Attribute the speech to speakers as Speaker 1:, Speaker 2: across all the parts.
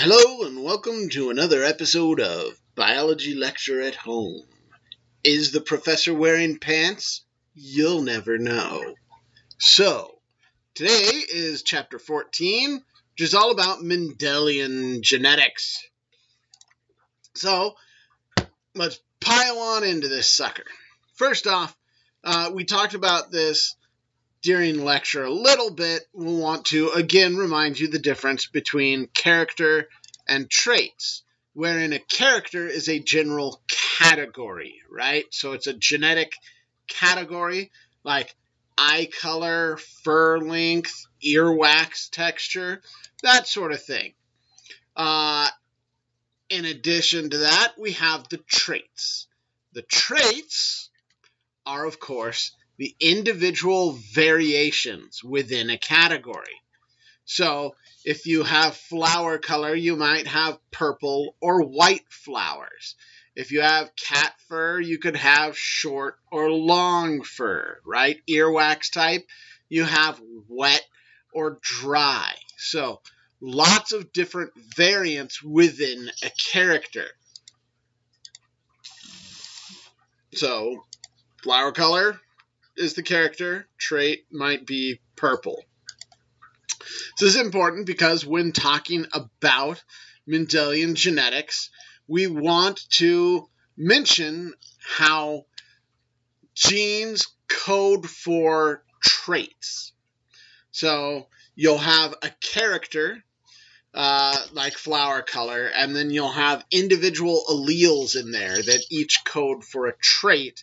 Speaker 1: Hello and welcome to another episode of Biology Lecture at Home. Is the professor wearing pants? You'll never know. So, today is chapter 14, which is all about Mendelian genetics. So, let's pile on into this sucker. First off, we talked about this during lecture a little bit. We'll want to again remind you the difference between character and traits, wherein a character is a general category, right? So it's a genetic category like eye color, fur length, earwax texture, that sort of thing. In addition to that, we have the traits. The traits are, of course, the individual variations within a category. So if you have flower color, you might have purple or white flowers. If you have cat fur, you could have short or long fur, right? Earwax type, you have wet or dry. So lots of different variants within a character. So flower color is the character, trait might be purple. This is important because when talking about Mendelian genetics, we want to mention how genes code for traits. So you'll have a character like flower color, and then you'll have individual alleles in there that each code for a trait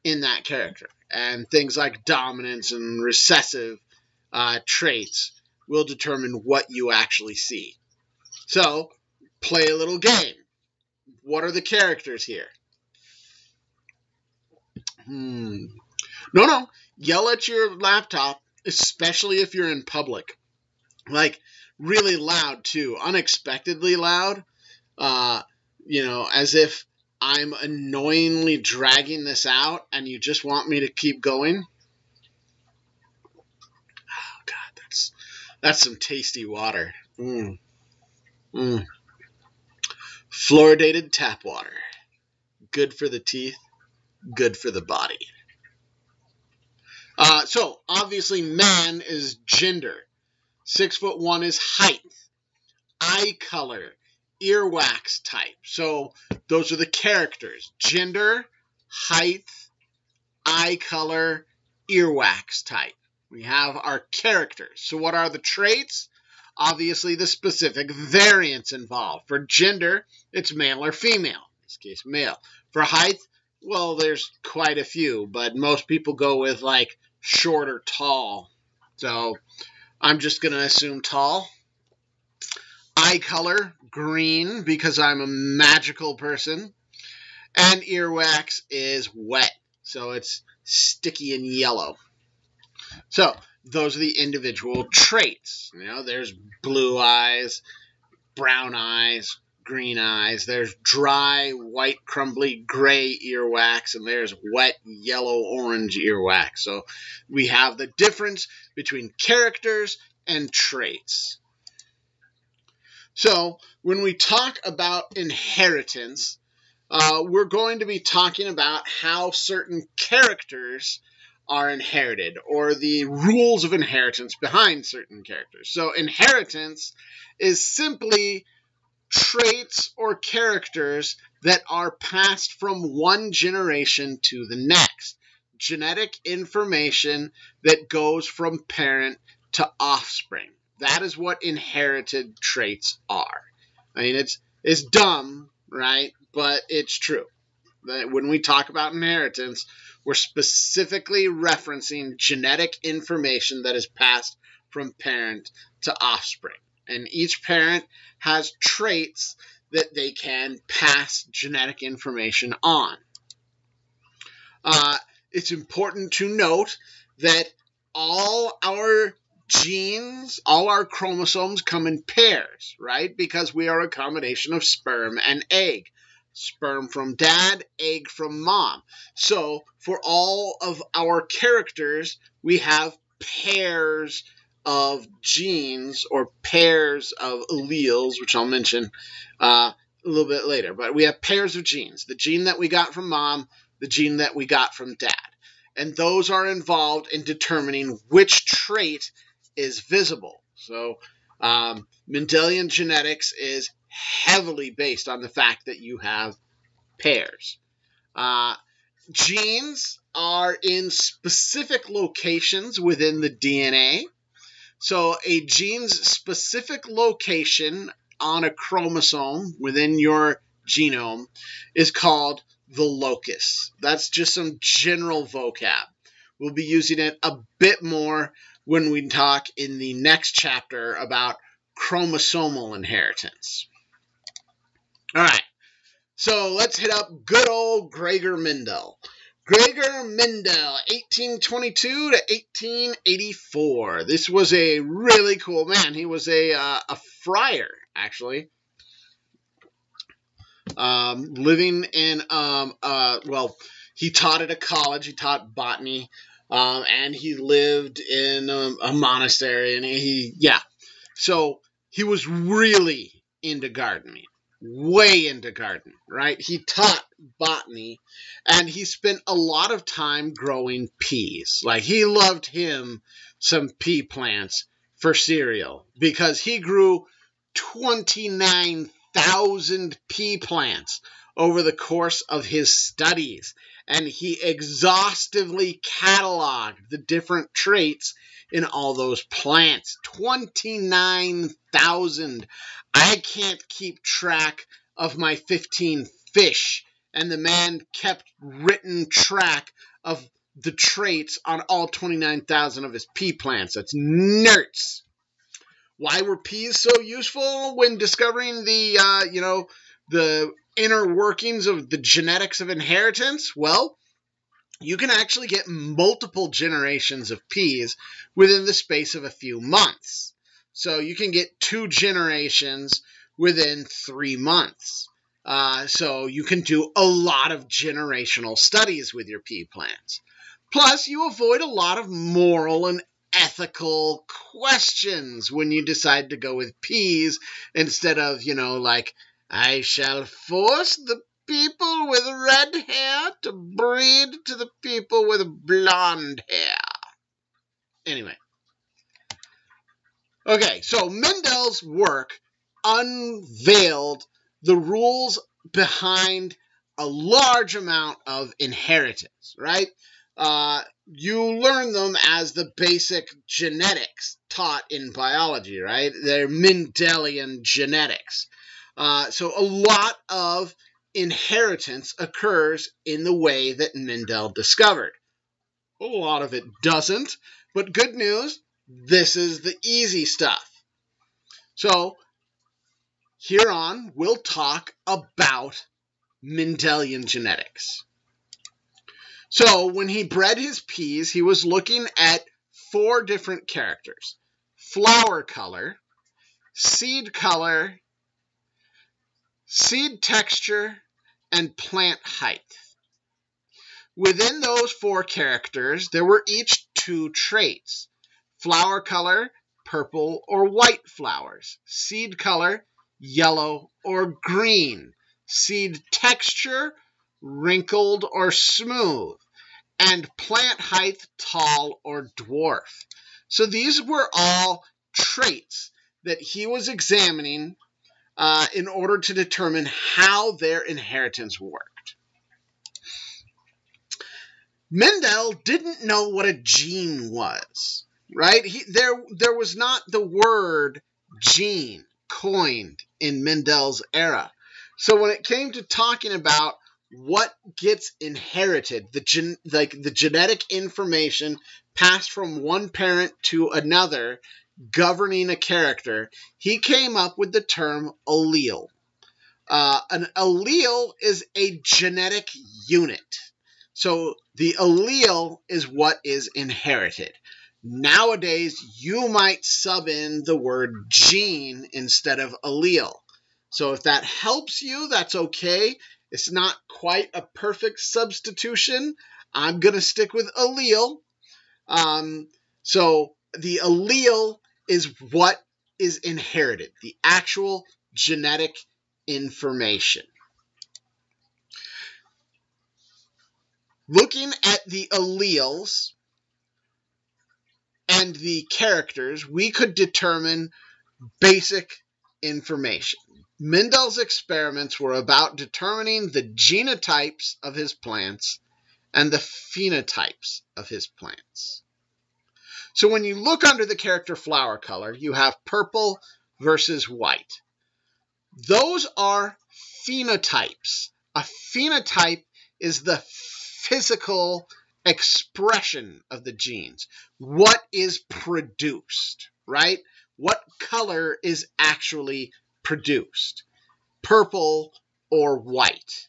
Speaker 1: in that character. And things like dominance and recessive traits will determine what you actually see. So, play a little game. What are the characters here? No, yell at your laptop, especially if you're in public. Like, really loud, too. Unexpectedly loud. As if I'm annoyingly dragging this out and you just want me to keep going. Oh, God, that's some tasty water. Fluoridated tap water. Good for the teeth, good for the body. So, obviously, man is gender. 6'1" is height. Eye color. Earwax type. So those are the characters. Gender, height, eye color, earwax type. We have our characters. So what are the traits? Obviously the specific variants involved. For gender, it's male or female. In this case, male. For height, well, there's quite a few, but most people go with like short or tall. So I'm just going to assume tall. Eye color, green, because I'm a magical person. And earwax is wet, so it's sticky and yellow. So those are the individual traits. There's blue eyes, brown eyes, green eyes. There's dry, white, crumbly, gray earwax, and there's wet, yellow, orange earwax. So we have the difference between characters and traits. So when we talk about inheritance, we're going to be talking about how certain characters are inherited, or the rules of inheritance behind certain characters. So inheritance is simply traits or characters that are passed from one generation to the next. Genetic information that goes from parent to offspring. That is what inherited traits are. I mean, it's dumb, right? But it's true. When we talk about inheritance, we're specifically referencing genetic information that is passed from parent to offspring. And each parent has traits that they can pass genetic information on. It's important to note that all our genes, all our chromosomes come in pairs, right? Because we are a combination of sperm and egg. Sperm from dad, egg from mom. So for all of our characters, we have pairs of genes or pairs of alleles, which I'll mention a little bit later. But we have pairs of genes, the gene that we got from mom, the gene that we got from dad. And those are involved in determining which trait is visible. So Mendelian genetics is heavily based on the fact that you have pairs. Genes are in specific locations within the DNA. So a gene's specific location on a chromosome within your genome is called the locus. That's just some general vocab. We'll be using it a bit more when we talk in the next chapter about chromosomal inheritance. All right. So let's hit up good old Gregor Mendel. Gregor Mendel, 1822 to 1884. This was a really cool man. He was a friar, actually, living in, he taught at a college. He taught botany, and he lived in a monastery, and So he was really into gardening. Way into gardening, right? He taught botany, and he spent a lot of time growing peas. Like, he loved him some pea plants for cereal, because he grew 29,000 pea plants over the course of his studies, and he exhaustively cataloged the different traits in all those plants. 29,000. I can't keep track of my 15 fish, and the man kept written track of the traits on all 29,000 of his pea plants. That's nerds. Why were peas so useful when discovering the inner workings of the genetics of inheritance? Well, you can actually get multiple generations of peas within the space of a few months. So you can get 2 generations within 3 months. So you can do a lot of generational studies with your pea plants. Plus, you avoid a lot of moral and ethical questions when you decide to go with peas instead of, I shall force the people with red hair to breed to the people with blonde hair. Anyway. Okay, so Mendel's work unveiled the rules behind a large amount of inheritance, right? You learn them as the basic genetics taught in biology, right? They're Mendelian genetics. So a lot of inheritance occurs in the way that Mendel discovered. A lot of it doesn't, but good news, this is the easy stuff. So, here on, we'll talk about Mendelian genetics. So, when he bred his peas, he was looking at 4 different characters: flower color, seed texture, and plant height. Within those 4 characters, there were each 2 traits: flower color, purple or white flowers; seed color, yellow or green; seed texture, wrinkled or smooth; and plant height, tall or dwarf. So these were all traits that he was examining in order to determine how their inheritance worked. Mendel didn't know what a gene was, right? There was not the word gene coined in Mendel's era. So when it came to talking about what gets inherited, the genetic information passed from one parent to another governing a character, he came up with the term allele. An allele is a genetic unit. So the allele is what is inherited. Nowadays, you might sub in the word gene instead of allele. So if that helps you, that's okay. It's not quite a perfect substitution. I'm going to stick with allele. So the allele is what is inherited, the actual genetic information. Looking at the alleles and the characters, we could determine basic information. Mendel's experiments were about determining the genotypes of his plants and the phenotypes of his plants. So when you look under the character flower color, you have purple versus white. Those are phenotypes. A phenotype is the physical expression of the genes. What is produced, right? What color is actually produced? Purple or white?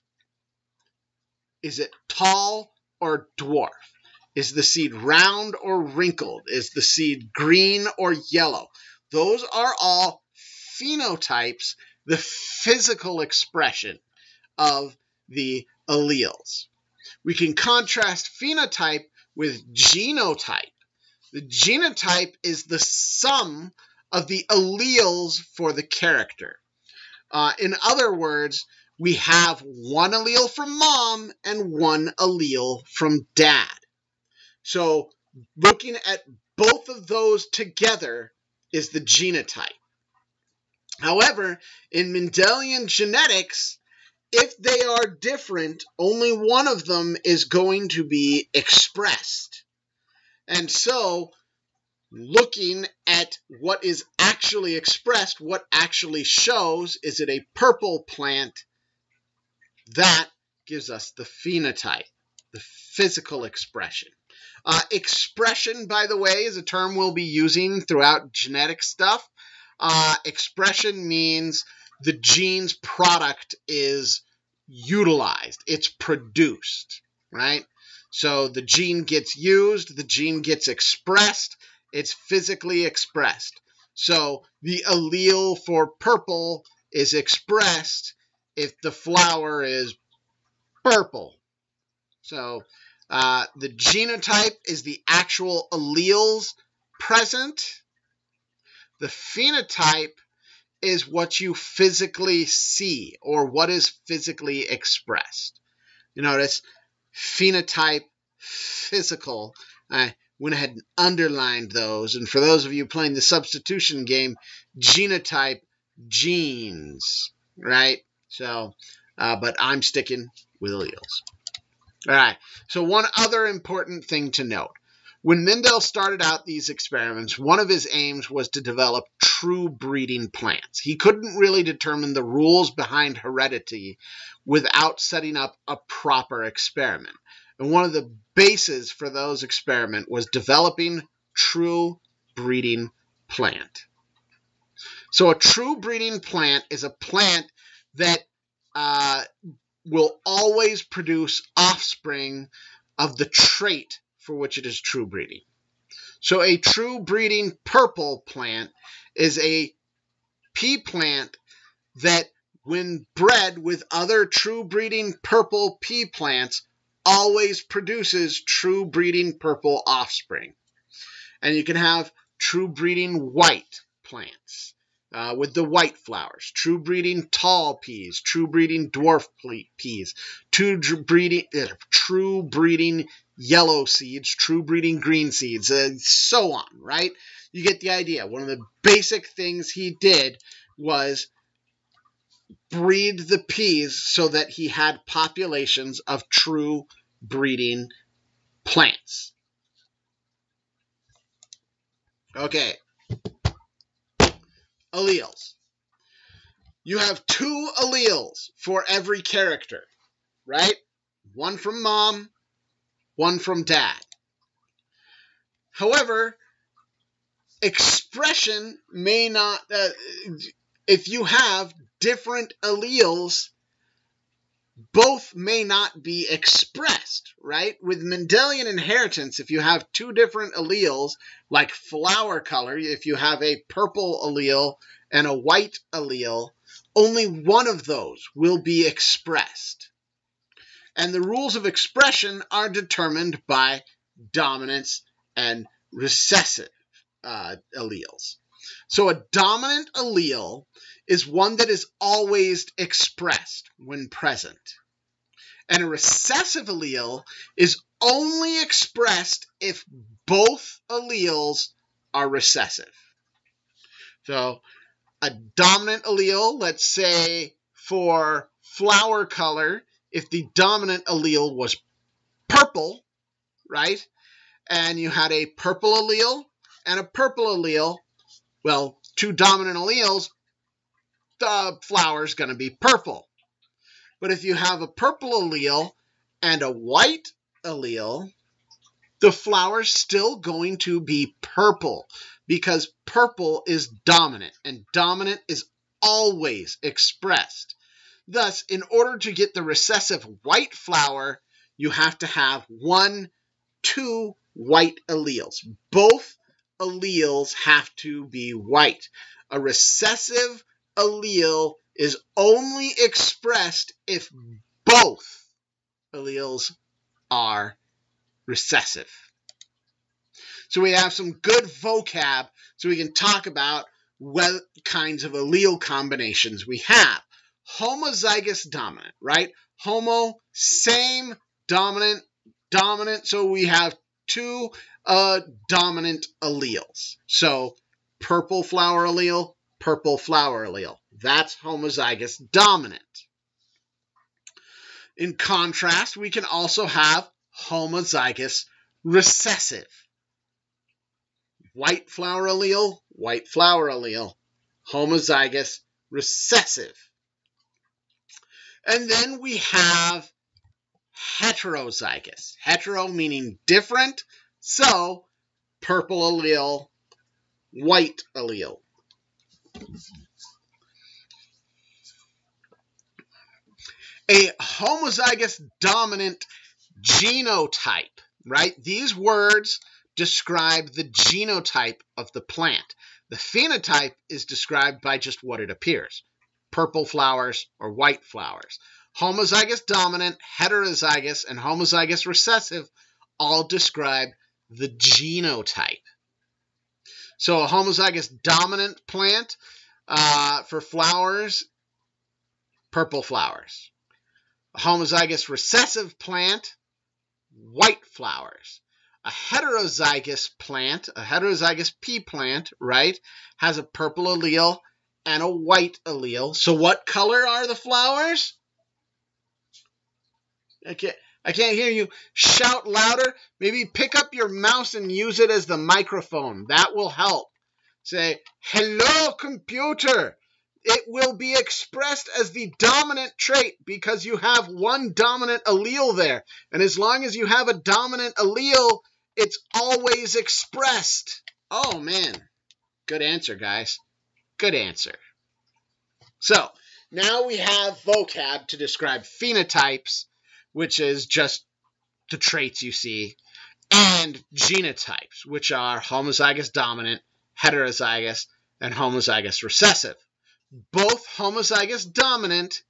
Speaker 1: Is it tall or dwarf? Is the seed round or wrinkled? Is the seed green or yellow? Those are all phenotypes, the physical expression of the alleles. We can contrast phenotype with genotype. The genotype is the sum of the alleles for the character. In other words, we have one allele from mom and one allele from dad. So looking at both of those together is the genotype. However, in Mendelian genetics, if they are different, only one of them is going to be expressed. And so, looking at what is actually expressed, what actually shows, is it a purple plant? That gives us the phenotype, the physical expression. Expression, by the way, is a term we'll be using throughout genetic stuff. Expression means the gene's product is utilized. It's produced, right? So the gene gets used, the gene gets expressed, it's physically expressed. So the allele for purple is expressed if the flower is purple. So the genotype is the actual alleles present. The phenotype is what you physically see or what is physically expressed. You notice phenotype, physical. I went ahead and underlined those. And for those of you playing the substitution game, genotype, genes, right? So, but I'm sticking with alleles. All right, so one other important thing to note. When Mendel started out these experiments, one of his aims was to develop true breeding plants. He couldn't really determine the rules behind heredity without setting up a proper experiment. And one of the bases for those experiments was developing true breeding plant. So a true breeding plant is a plant that will always produce offspring of the trait for which it is true breeding. So a true breeding purple plant is a pea plant that, when bred with other true breeding purple pea plants, always produces true breeding purple offspring. And you can have true breeding white plants with the white flowers, true breeding tall peas, true breeding dwarf peas, true breeding yellow seeds, true breeding green seeds, so on, right? You get the idea. One of the basic things he did was breed the peas so that he had populations of true breeding plants. Okay. Alleles. You have two alleles for every character, right? One from mom, one from dad. However, expression may not, if you have different alleles, both may not be expressed, right? With Mendelian inheritance, if you have two different alleles, like flower color, if you have a purple allele and a white allele, only one of those will be expressed. And the rules of expression are determined by dominance and recessive alleles. So a dominant allele is one that is always expressed when present. And a recessive allele is only expressed if both alleles are recessive. So a dominant allele, let's say for flower color, if the dominant allele was purple, right? And you had a purple allele and a purple allele, well, two dominant alleles, the flower's going to be purple. But if you have a purple allele and a white allele, the flower's still going to be purple because purple is dominant, and dominant is always expressed. Thus, in order to get the recessive white flower, you have to have two white alleles. Both alleles have to be white. A recessive allele is only expressed if both alleles are recessive. So we have some good vocab so we can talk about what kinds of allele combinations we have. Homozygous dominant, right? Homo, same, dominant, dominant. So we have two dominant alleles. So purple flower allele, purple flower allele. That's homozygous dominant. In contrast, we can also have homozygous recessive. White flower allele, white flower allele. Homozygous recessive. And then we have heterozygous. Hetero meaning different. So purple allele, white allele. A homozygous dominant genotype, right? These words describe the genotype of the plant. The phenotype is described by just what it appears. Purple flowers or white flowers. Homozygous dominant, heterozygous, and homozygous recessive all describe the genotype. So a homozygous dominant plant for flowers, purple flowers. A homozygous recessive plant, white flowers. A heterozygous plant, a heterozygous pea plant, right, has a purple allele and a white allele. So what color are the flowers? I can't hear you. Shout louder. Maybe pick up your mouse and use it as the microphone. That will help. Say, hello, computer. It will be expressed as the dominant trait because you have one dominant allele there. And as long as you have a dominant allele, it's always expressed. Oh, man. Good answer, guys. Good answer. So, now we have vocab to describe phenotypes, which is just the traits you see, and genotypes, which are homozygous dominant, heterozygous, and homozygous recessive. Both homozygous dominant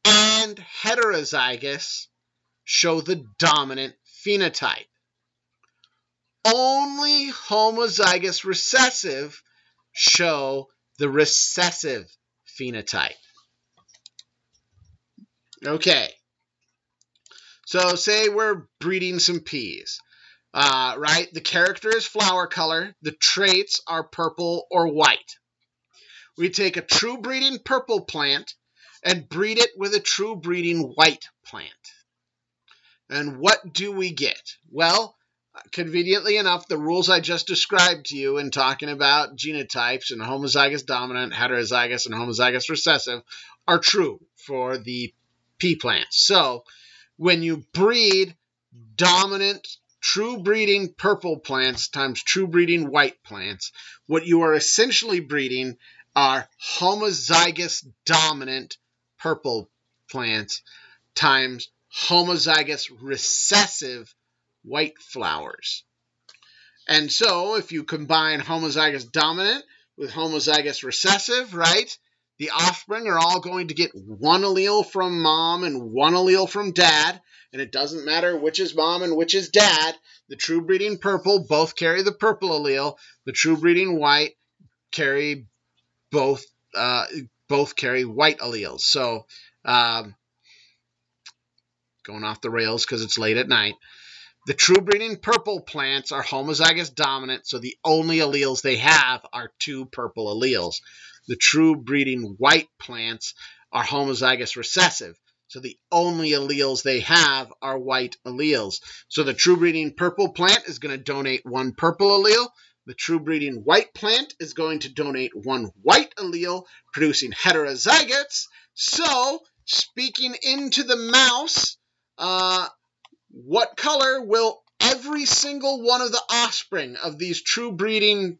Speaker 1: and heterozygous show the dominant phenotype. Only homozygous recessive show the recessive phenotype. Okay. So say we're breeding some peas, right? The character is flower color. The traits are purple or white. We take a true breeding purple plant and breed it with a true breeding white plant. And what do we get? Well, conveniently enough, the rules I just described to you in talking about genotypes and homozygous dominant, heterozygous, and homozygous recessive are true for the pea plants. So when you breed dominant, true breeding purple plants times true breeding white plants, what you are essentially breeding are homozygous dominant purple plants times homozygous recessive white flowers. And so if you combine homozygous dominant with homozygous recessive, right, the offspring are all going to get one allele from mom and one allele from dad, and it doesn't matter which is mom and which is dad. The true breeding purple both carry the purple allele. The true breeding white carry both carry white alleles. So going off the rails because it's late at night. The true breeding purple plants are homozygous dominant, so the only alleles they have are 2 purple alleles. The true breeding white plants are homozygous recessive, so the only alleles they have are white alleles. So the true breeding purple plant is going to donate 1 purple allele. The true breeding white plant is going to donate 1 white allele, producing heterozygotes. So, speaking into the mouse, what color will every single one of the offspring of these true breeding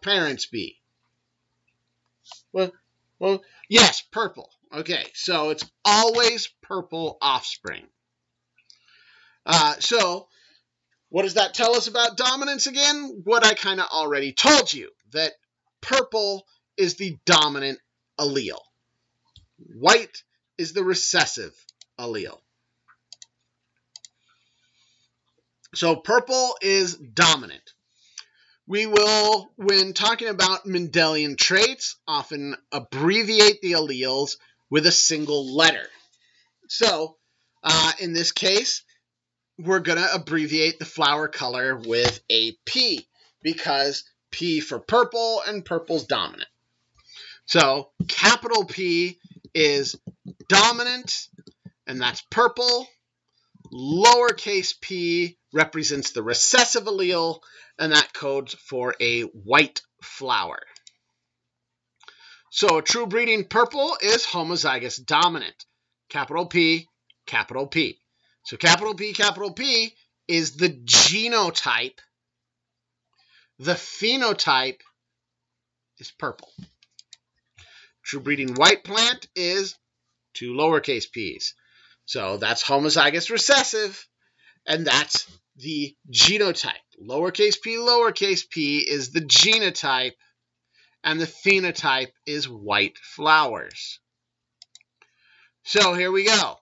Speaker 1: parents be? Well, yes, purple. Okay, so it's always purple offspring. So, what does that tell us about dominance again? What I kind of already told you, that purple is the dominant allele. White is the recessive allele. So purple is dominant. We will, when talking about Mendelian traits, often abbreviate the alleles with a single letter. So in this case, we're going to abbreviate the flower color with a P, because P for purple, and purple's dominant. So capital P is dominant, and that's purple. Lowercase p represents the recessive allele, and that codes for a white flower. So a true breeding purple is homozygous dominant. Capital P, capital P. So capital P is the genotype. The phenotype is purple. True breeding white plant is 2 lowercase p's. So that's homozygous recessive, and that's the genotype. Lowercase p is the genotype, and the phenotype is white flowers. So here we go.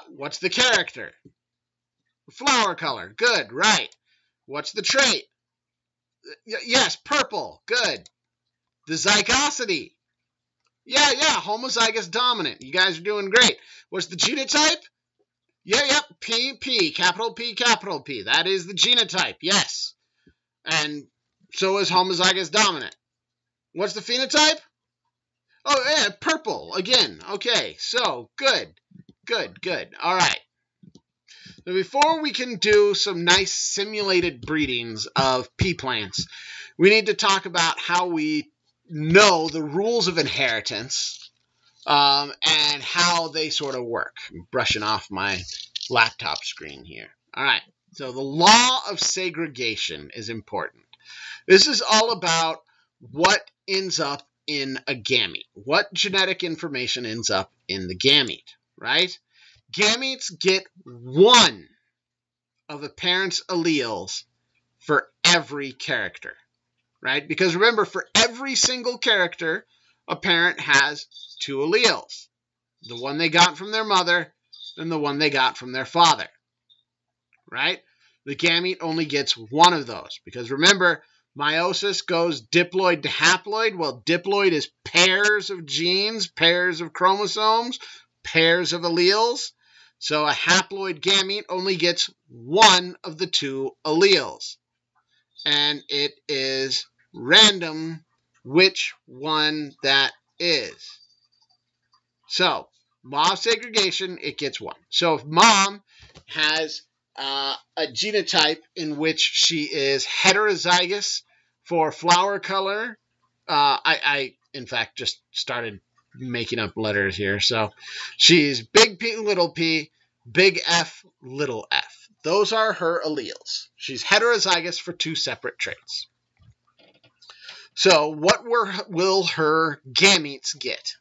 Speaker 1: What's the character? Flower color. Good, right. What's the trait? Yes, purple. Good. The zygosity. Yeah, homozygous dominant. You guys are doing great. What's the genotype? Yep, P, capital P, capital P. That is the genotype, yes. And so is homozygous dominant. What's the phenotype? Oh, yeah, purple, again. Okay, so good. All right. So before we can do some nice simulated breedings of pea plants, we need to talk about how we know the rules of inheritance and how they sort of work. I'm brushing off my laptop screen here. All right, so the law of segregation is important. This is all about what ends up in a gamete, what genetic information ends up in the gamete, right? Gametes get 1 of the parent's alleles for every character, right? Because remember, for every single character, a parent has 2 alleles. The one they got from their mother and the one they got from their father, right? The gamete only gets 1 of those, because remember, meiosis goes diploid to haploid. Well, diploid is pairs of genes, pairs of chromosomes, pairs of alleles. So a haploid gamete only gets 1 of the 2 alleles. And it is random which one that is. So, law of segregation, it gets 1. So if mom has a genotype in which she is heterozygous for flower color, I in fact just started making up letters here. So she's big P, little p, big F, little f. Those are her alleles. She's heterozygous for 2 separate traits. So what will her gametes get?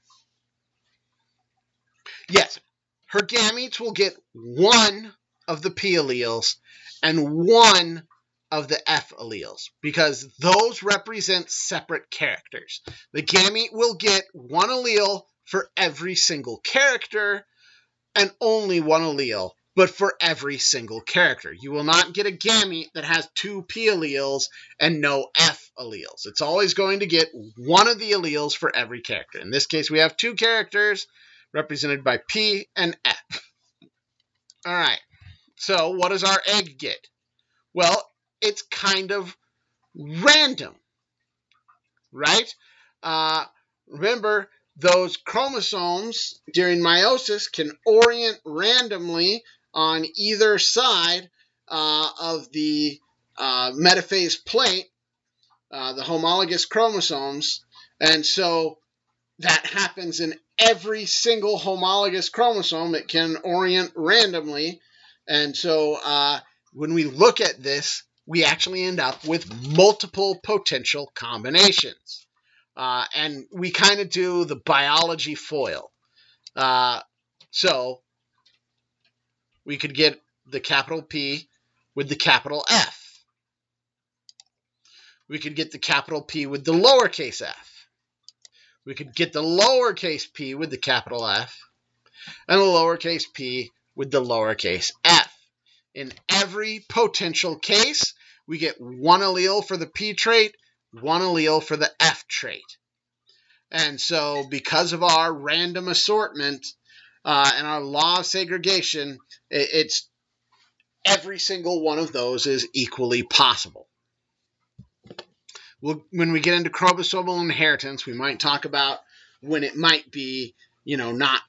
Speaker 1: Yes, her gametes will get 1 of the P alleles and 1 of the F alleles, because those represent separate characters. The gamete will get 1 allele for every single character and only 1 allele but for every single character. You will not get a gamete that has 2 P alleles and no F alleles. It's always going to get one of the alleles for every character. In this case, we have 2 characters represented by P and F. All right, so what does our egg get? Well, it's kind of random, right? Remember, those chromosomes during meiosis can orient randomly on either side of the metaphase plate, the homologous chromosomes, and so that happens in every single homologous chromosome. It can orient randomly, and so when we look at this, we actually end up with multiple potential combinations. And we kind of do the biology foil. So we could get the capital P with the capital F. We could get the capital P with the lowercase f. We could get the lowercase p with the capital F, and the lowercase p with the lowercase f. In every potential case, we get one allele for the P trait, one allele for the F trait. And so because of our random assortment and our law of segregation, it's every single one of those is equally possible. When we get into chromosomal inheritance, we might talk about when it might be, not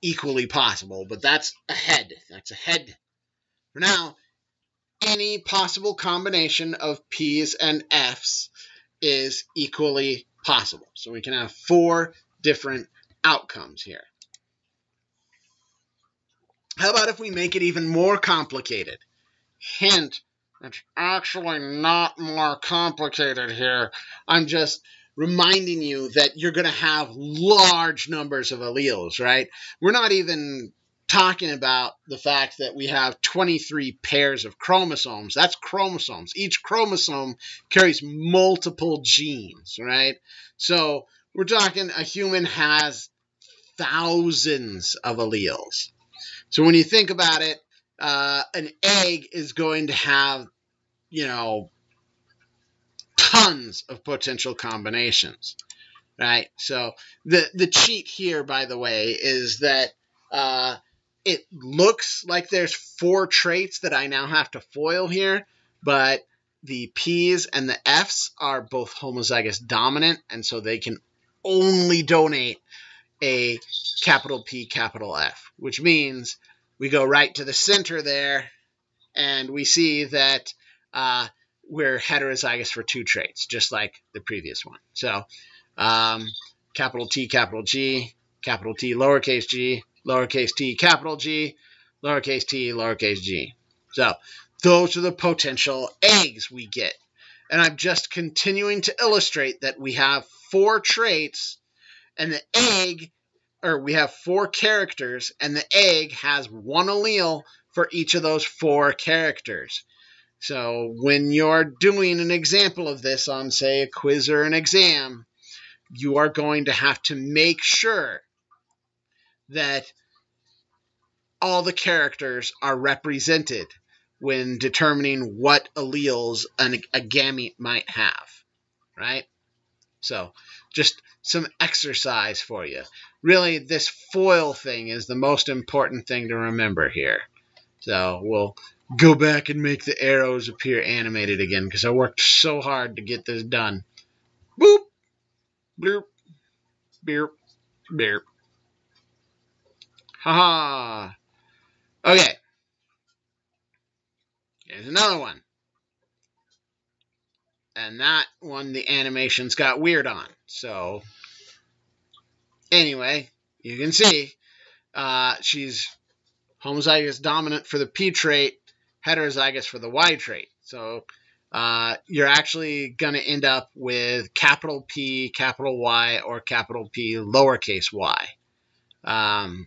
Speaker 1: equally possible, but that's ahead. That's ahead. For now, any possible combination of P's and F's is equally possible. So we can have 4 different outcomes here. How about if we make it even more complicated? Hint, it's actually not more complicated here. I'm just reminding you that you're going to have large numbers of alleles, right? We're not even talking about the fact that we have 23 pairs of chromosomes. That's chromosomes. Each chromosome carries multiple genes, right? So we're talking a human has thousands of alleles. So when you think about it, an egg is going to have, tons of potential combinations, right? So the cheat here, by the way, is that it looks like there's 4 traits that I now have to foil here, but the P's and the F's are both homozygous dominant, and so they can only donate a capital P, capital F, which means we go right to the center there, and we see that we're heterozygous for 2 traits, just like the previous one. So capital T, G, capital T, lowercase t, capital G, lowercase t, lowercase g. So those are the potential eggs we get. And I'm just continuing to illustrate that we have 4 traits, and the egg, or we have 4 characters, and the egg has 1 allele for each of those 4 characters. So when you're doing an example of this on, say, a quiz or an exam, you are going to have to make sure that all the characters are represented when determining what alleles a gamete might have, right? So just some exercise for you. Really, this foil thing is the most important thing to remember here. So we'll go back and make the arrows appear animated again because I worked so hard to get this done. Boop, bloop, beep, beep. Haha. Okay. Here's another one. And that one, the animations got weird on. So, anyway, you can see she's homozygous dominant for the P trait, heterozygous for the Y trait. So, you're actually going to end up with capital P, capital Y, or capital P, lowercase y.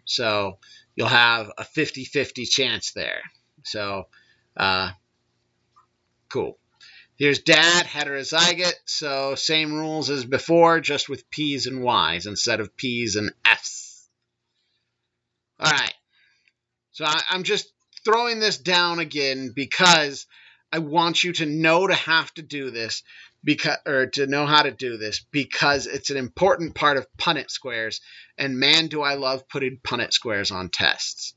Speaker 1: So, you'll have a 50-50 chance there. So, cool. Here's dad, heterozygote, so same rules as before, just with P's and Y's instead of P's and F's. All right, So I'm just throwing this down again because I want you to know to have to do this to know how to do this because it's an important part of Punnett squares. And man, do I love putting Punnett squares on tests.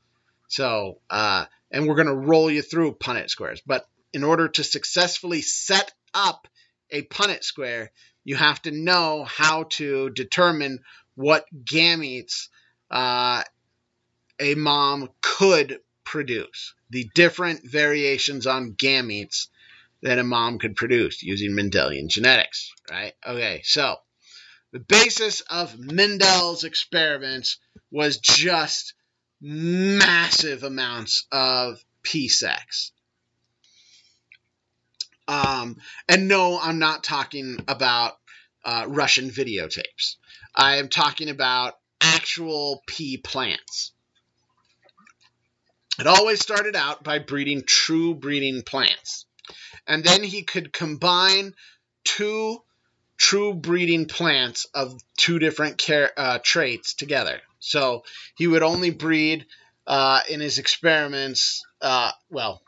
Speaker 1: So, and we're going to roll you through Punnett squares. But in order to successfully set up a Punnett square, you have to know how to determine what gametes a mom could produce. The different variations on gametes that a mom could produce using Mendelian genetics, right? Okay, so the basis of Mendel's experiments was just massive amounts of p-sex. And no, I'm not talking about Russian videotapes. I am talking about actual pea plants. It always started out by breeding true breeding plants. And then he could combine two true breeding plants of two different traits together. So he would only breed in his experiments, well,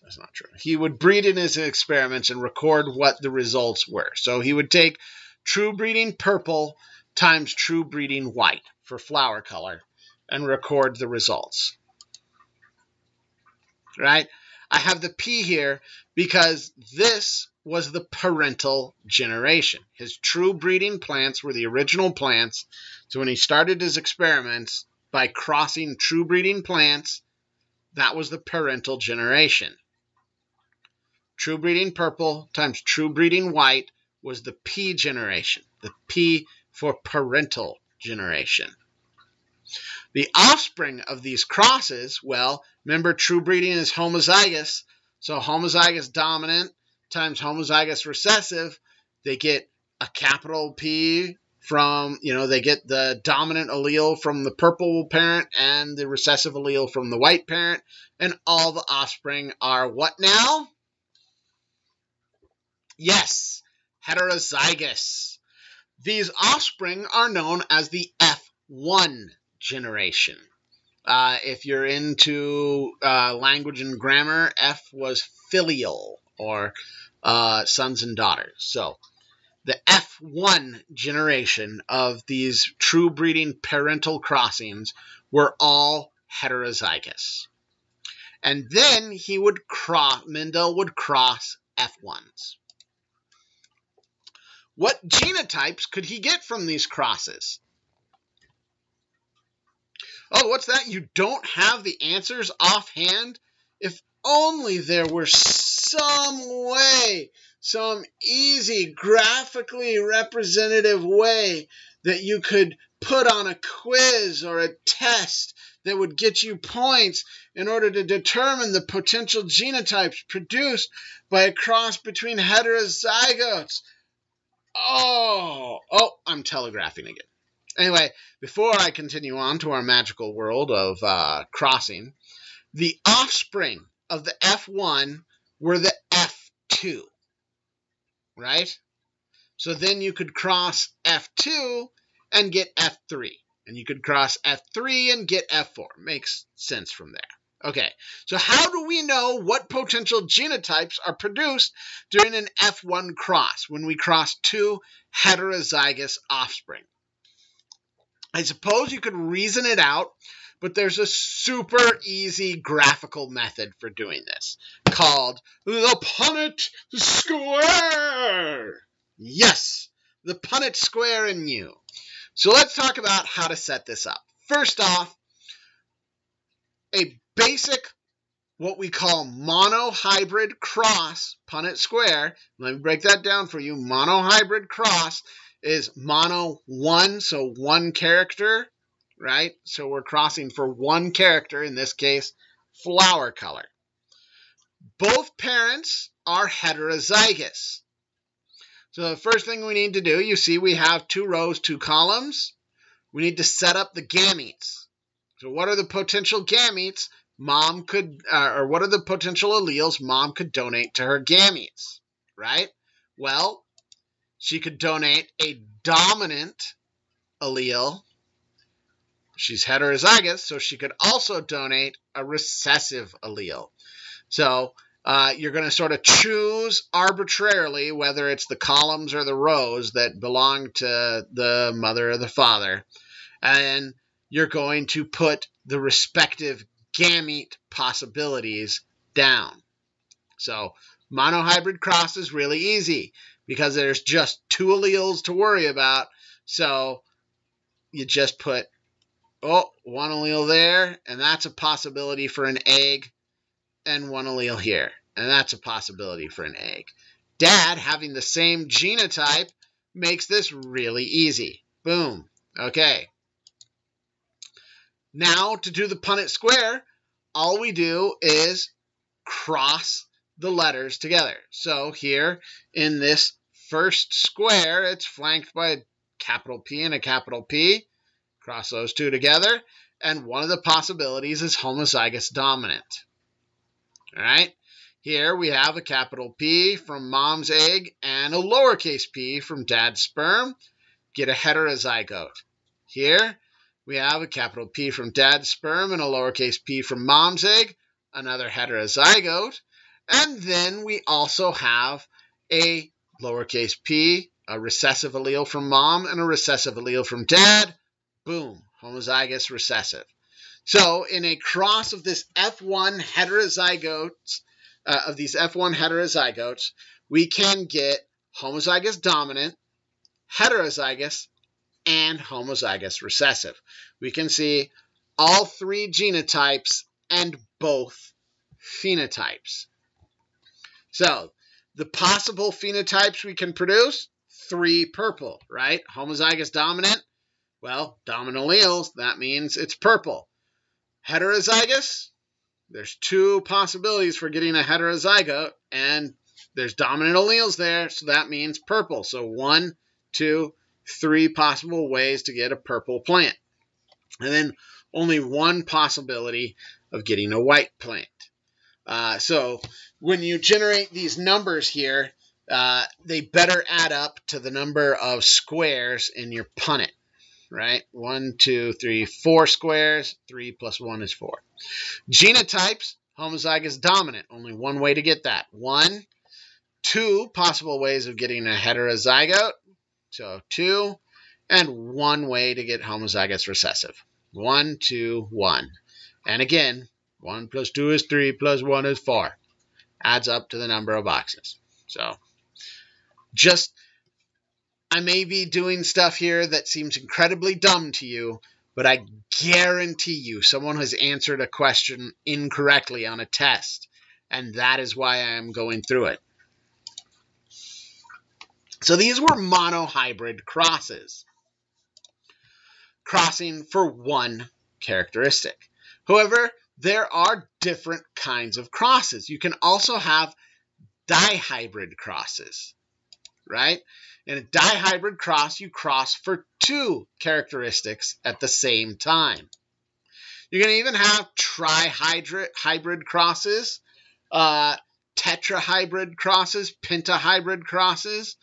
Speaker 1: that's not true. He would breed in his experiments and record what the results were. So he would take true breeding purple times true breeding white for flower color and record the results. Right? I have the P here because this was the parental generation. His true breeding plants were the original plants. So when he started his experiments by crossing true breeding plants, that was the parental generation. True breeding purple times true breeding white was the P generation. The P for parental generation. The offspring of these crosses, well, remember true breeding is homozygous. So homozygous dominant times homozygous recessive, they get a capital P from, they get the dominant allele from the purple parent and the recessive allele from the white parent. And all the offspring are what now? Yes, heterozygous. These offspring are known as the F1 generation. If you're into language and grammar, F was filial, or sons and daughters. So the F1 generation of these true breeding parental crossings were all heterozygous. And then Mendel would cross F1s. What genotypes could he get from these crosses? Oh, what's that? You don't have the answers offhand? If only there were some way, some easy, graphically representative way that you could put on a quiz or a test that would get you points in order to determine the potential genotypes produced by a cross between heterozygotes. Oh, I'm telegraphing again. Anyway, before I continue on to our magical world of crossing, the offspring of the F1 were the F2, right? So then you could cross F2 and get F3, and you could cross F3 and get F4. Makes sense from there. Okay, so how do we know what potential genotypes are produced during an F1 cross when we cross two heterozygous offspring? I suppose you could reason it out, but there's a super easy graphical method for doing this called the Punnett square. Yes, the Punnett square in you. So let's talk about how to set this up. First off, a basic, what we call monohybrid cross Punnett square. Let me break that down for you. Monohybrid cross is mono one, so one character, right? So we're crossing for one character, in this case, flower color. Both parents are heterozygous. So the first thing we need to do, you see we have 2 rows, 2 columns. We need to set up the gametes. So what are the potential gametes mom could, or what are the potential alleles mom could donate to her gametes, right? Well, she could donate a dominant allele. she's heterozygous, so she could also donate a recessive allele. So you're going to sort of choose arbitrarily whether it's the columns or the rows that belong to the mother or the father, and you're going to put the respective gamete possibilities down. So monohybrid cross is really easy because there's just 2 alleles to worry about. So you just put, one allele there, and that's a possibility for an egg, and 1 allele here, and that's a possibility for an egg. Dad, having the same genotype, makes this really easy. Boom. Okay. Now, to do the Punnett square, all we do is cross the letters together. So here in this first square, it's flanked by a capital P and a capital P. Cross those 2 together, and one of the possibilities is homozygous dominant. All right, here we have a capital P from mom's egg and a lowercase p from dad's sperm. Get a heterozygote. Here we have a capital P from dad's sperm and a lowercase p from mom's egg, another heterozygote. And then we also have a lowercase p, a recessive allele from mom and a recessive allele from dad. Boom, homozygous recessive. So in a cross of this F1 heterozygotes, we can get homozygous dominant, heterozygous, and homozygous recessive. We can see all 3 genotypes and both phenotypes. So the possible phenotypes we can produce, 3 purple, right? Homozygous dominant, well, dominant alleles, that means it's purple. Heterozygous, there's 2 possibilities for getting a heterozygote, and there's dominant alleles there, so that means purple. So 1, 2, 3 possible ways to get a purple plant. And then only 1 possibility of getting a white plant. So when you generate these numbers here, they better add up to the number of squares in your Punnett. Right? 1, 2, 3, 4 squares. 3 plus 1 is 4. Genotypes, homozygous dominant. Only 1 way to get that. 1, 2 possible ways of getting a heterozygote. So 2. And 1 way to get homozygous recessive. 1, 2, 1. And again, 1 plus 2 is 3 plus 1 is 4. Adds up to the number of boxes. So I may be doing stuff here that seems incredibly dumb to you, but I guarantee you someone has answered a question incorrectly on a test, and that is why I am going through it. So these were monohybrid crosses, crossing for 1 characteristic. However, there are different kinds of crosses. You can also have dihybrid crosses, right? In a dihybrid cross, you cross for 2 characteristics at the same time. You can even have trihybrid crosses, tetrahybrid crosses, pentahybrid crosses.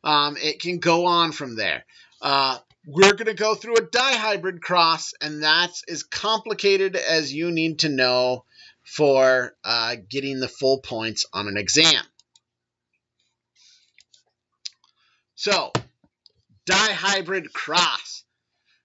Speaker 1: It can go on from there. We're going to go through a dihybrid cross, and that's as complicated as you need to know for getting the full points on an exam. So, dihybrid cross.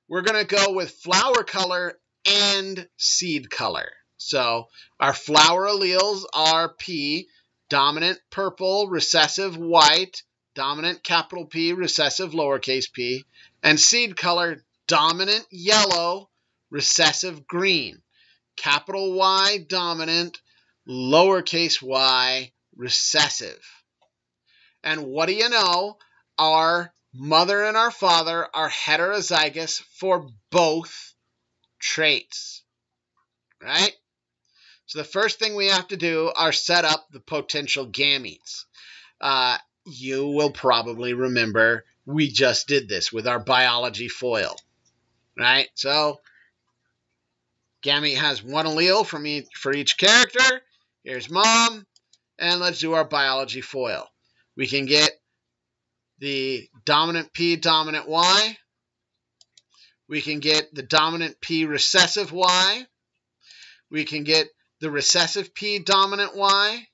Speaker 1: We're going to go with flower color and seed color. So, our flower alleles are P, dominant purple, recessive white, dominant capital P, recessive lowercase p, and seed color dominant yellow, recessive green, capital Y dominant, lowercase y recessive. And what do you know? Our mother and our father are heterozygous for both traits, right? So the first thing we have to do are set up the potential gametes. You will probably remember we just did this with our biology foil, right? So gamete has 1 allele for each character. Here's mom, and let's do our biology foil. We can get the dominant P, dominant Y. We can get the dominant P recessive Y. We can get the recessive P dominant Y.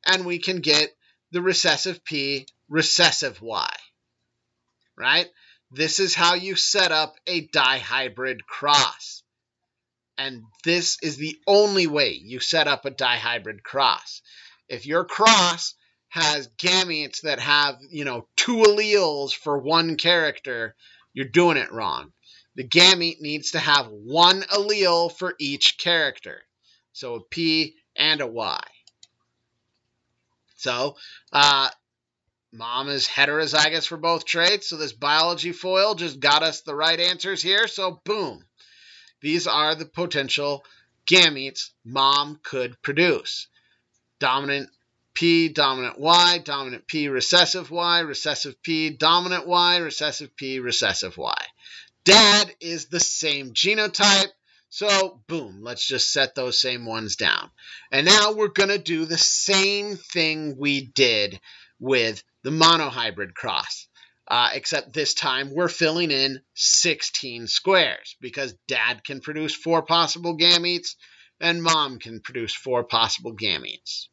Speaker 1: And we can get the recessive P recessive Y. Right? This is how you set up a dihybrid cross. And this is the only way you set up a dihybrid cross. If your cross has gametes that have, 2 alleles for one character, you're doing it wrong. The gamete needs to have 1 allele for each character. So a P and a Y. So, mom is heterozygous for both traits, so this biology foil just got us the right answers here, so boom. These are the potential gametes mom could produce. Dominant P, dominant Y, dominant P, recessive Y, recessive P, dominant Y, recessive P, recessive Y. Dad is the same genotype, so boom, let's just set those same ones down. And now we're going to do the same thing we did with the monohybrid cross, except this time we're filling in 16 squares because dad can produce 4 possible gametes and mom can produce 4 possible gametes.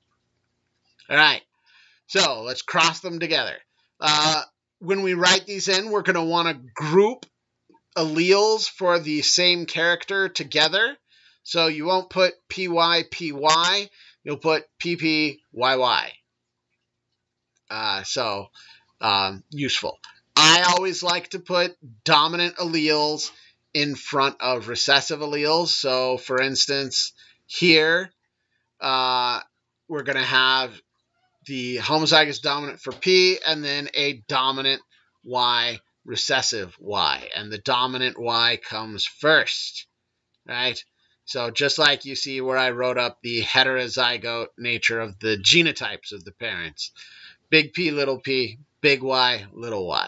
Speaker 1: All right, so let's cross them together. When we write these in, we're going to want to group alleles for the same character together. So you won't put PY, PY, you'll put PP, YY. Useful. I always like to put dominant alleles in front of recessive alleles. So, for instance, here we're going to have the homozygous dominant for P and then a dominant Y, recessive Y. And the dominant Y comes first, right? So just like you see where I wrote up the heterozygote nature of the genotypes of the parents. Big P, little p, big Y, little y.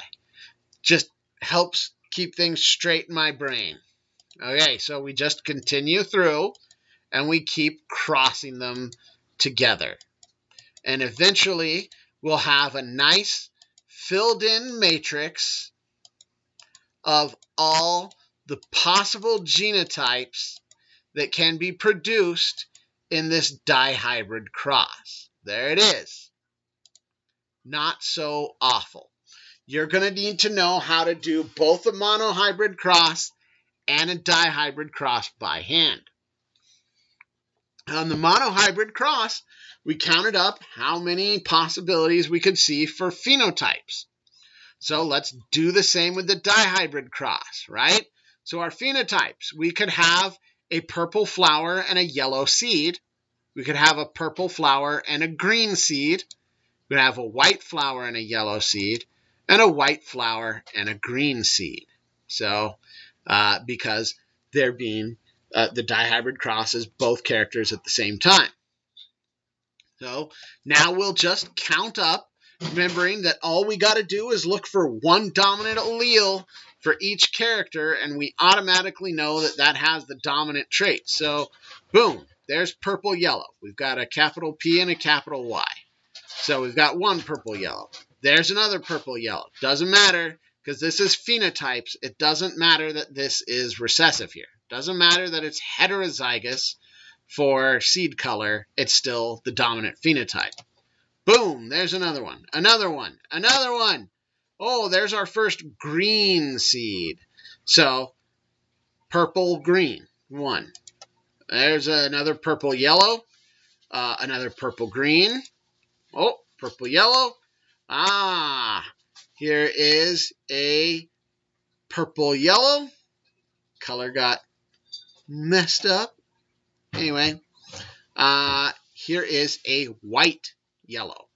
Speaker 1: Just helps keep things straight in my brain. Okay, so we just continue through and we keep crossing them together. And eventually we'll have a nice filled in matrix of all the possible genotypes that can be produced in this dihybrid cross. There it is. Not so awful. You're going to need to know how to do both a monohybrid cross and a dihybrid cross by hand. On the monohybrid cross, we counted up how many possibilities we could see for phenotypes. So let's do the same with the dihybrid cross, right? So our phenotypes, we could have a purple flower and a yellow seed. We could have a purple flower and a green seed. We could have a white flower and a yellow seed, and a white flower and a green seed. So, because they're being, the dihybrid cross is both characters at the same time. So, now we'll just count up, remembering that all we got to do is look for 1 dominant allele for each character, and we automatically know that that has the dominant trait. So, boom, there's purple yellow. We've got a capital P and a capital Y. So we've got 1 purple yellow. There's another purple yellow. Doesn't matter because this is phenotypes. It doesn't matter that this is recessive here. Doesn't matter that it's heterozygous for seed color. It's still the dominant phenotype. Boom, there's another one. Another one. Another one. Oh, there's our first green seed. So purple, green, 1. There's another purple yellow. Another purple green. Oh, purple yellow. Here is a purple yellow. Color got messed up. Anyway, here is a white yellow,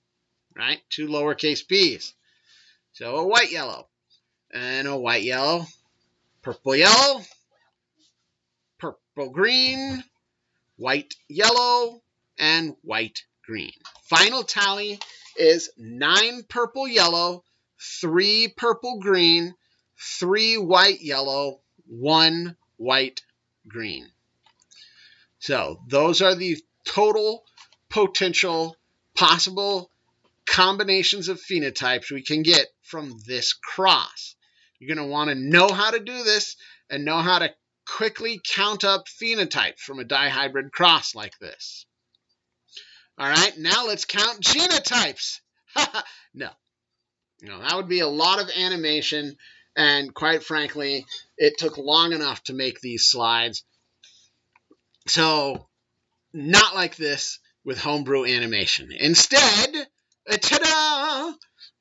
Speaker 1: right? 2 lowercase p's. So a white yellow and a white yellow, purple yellow, purple green, white yellow, and white green. Final tally is 9 purple yellow, 3 purple green, 3 white yellow, 1 white green. So those are the total potential possible combinations of phenotypes we can get from this cross. You're going to want to know how to do this and know how to quickly count up phenotypes from a dihybrid cross like this. All right, now let's count genotypes. No, that would be a lot of animation, and quite frankly, it took long enough to make these slides. So, not like this with homebrew animation. Instead, ta-da!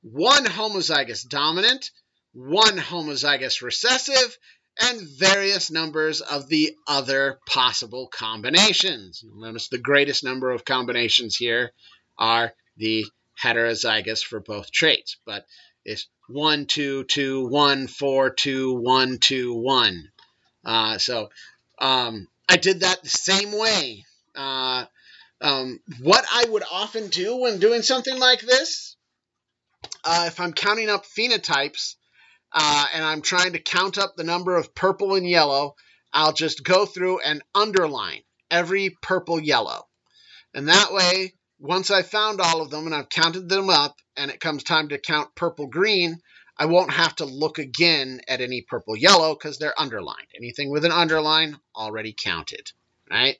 Speaker 1: One homozygous dominant, one homozygous recessive, and various numbers of the other possible combinations. Notice the greatest number of combinations here are the heterozygous for both traits, but it's 1, 2, 2, 1, 4, 2, 1, 2, 1. I did that the same way. What I would often do when doing something like this, if I'm counting up phenotypes and I'm trying to count up the number of purple and yellow, I'll just go through and underline every purple yellow. And that way, once I've found all of them and I've counted them up and it comes time to count purple green, I won't have to look again at any purple yellow because they're underlined. Anything with an underline, already counted, right?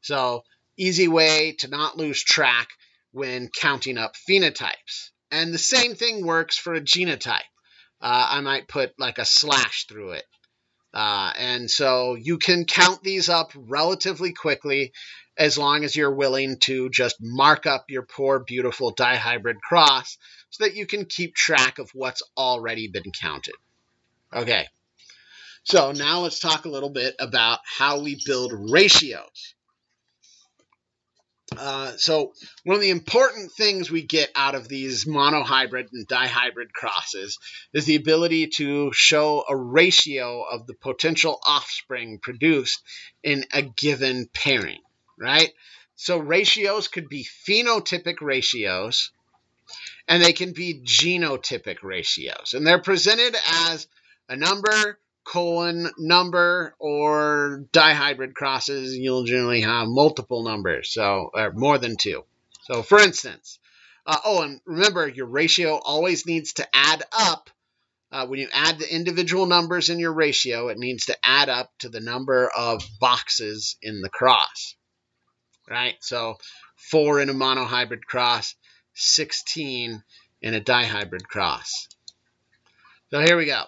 Speaker 1: So, easy way to not lose track when counting up phenotypes. And the same thing works for a genotype. I might put like a slash through it. And so you can count these up relatively quickly as long as you're willing to just mark up your poor, beautiful dihybrid cross so that you can keep track of what's already been counted. Okay, so now let's talk a little bit about how we build ratios. So one of the important things we get out of these monohybrid and dihybrid crosses is the ability to show a ratio of the potential offspring produced in a given pairing, right? So ratios could be phenotypic ratios, and they can be genotypic ratios. And they're presented as a number, number, or dihybrid crosses, you'll generally have multiple numbers, or more than two. So for instance, and remember, your ratio always needs to add up. When you add the individual numbers in your ratio, it needs to add up to the number of boxes in the cross, right? So 4 in a monohybrid cross, 16 in a dihybrid cross. So here we go.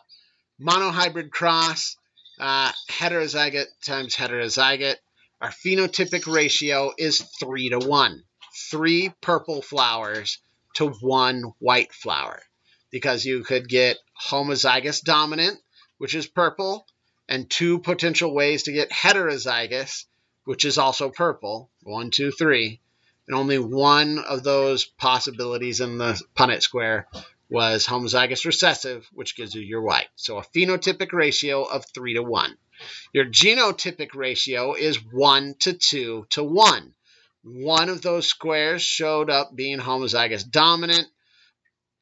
Speaker 1: Monohybrid cross, heterozygote times heterozygote. Our phenotypic ratio is 3 to 1. 3 purple flowers to 1 white flower. Because you could get homozygous dominant, which is purple, and 2 potential ways to get heterozygous, which is also purple. 1, 2, 3. And only one of those possibilities in the Punnett square was homozygous recessive, which gives you your white. So a phenotypic ratio of 3 to 1. Your genotypic ratio is 1 to 2 to 1. One of those squares showed up being homozygous dominant.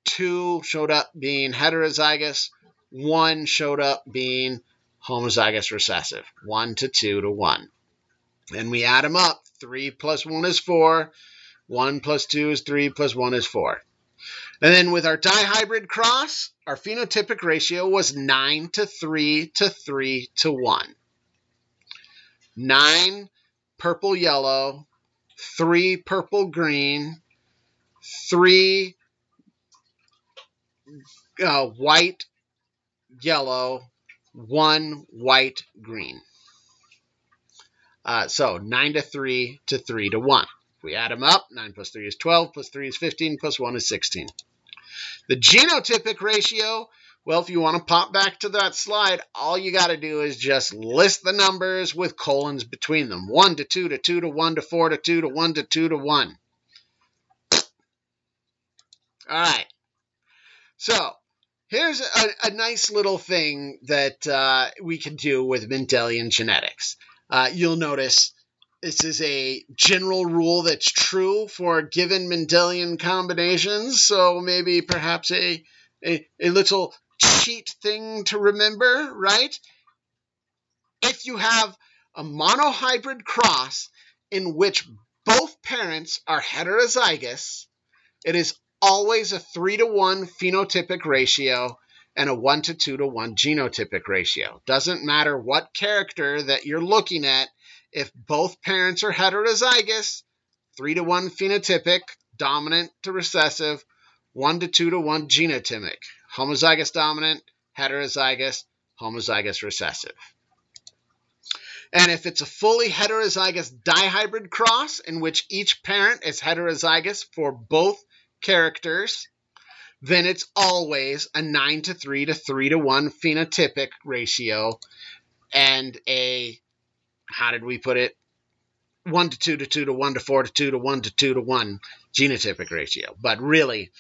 Speaker 1: 2 showed up being heterozygous. 1 showed up being homozygous recessive. 1 to 2 to 1. And we add them up. 3 plus 1 is 4. 1 plus 2 is 3 plus 1 is 4. And then with our dihybrid cross, our phenotypic ratio was 9 to 3 to 3 to 1. 9 purple yellow, 3 purple green, 3 white yellow, 1 white green. So 9 to 3 to 3 to 1. If we add them up, 9 plus 3 is 12, plus 3 is 15, plus 1 is 16. The genotypic ratio, well, if you want to pop back to that slide, all you got to do is just list the numbers with colons between them. 1 to 2 to 2 to 1 to 4 to 2 to 1 to 2 to 1. All right. So here's a nice little thing that we can do with Mendelian genetics. You'll notice this is a general rule that's true for given Mendelian combinations, so maybe perhaps a little cheat thing to remember, right? If you have a monohybrid cross in which both parents are heterozygous, it is always a 3 to 1 phenotypic ratio, and a 1:2:1 genotypic ratio. Doesn't matter what character that you're looking at. If both parents are heterozygous, 3:1 phenotypic, dominant to recessive, 1:2:1 genotypic, homozygous dominant, heterozygous, homozygous recessive. And if it's a fully heterozygous dihybrid cross in which each parent is heterozygous for both characters, then it's always a 9:3 to 3:1 phenotypic ratio and a, how did we put it? 1:2 to 2 to 1 to 4 to 2 to 1 to 2 to 1 genotypic ratio. But really,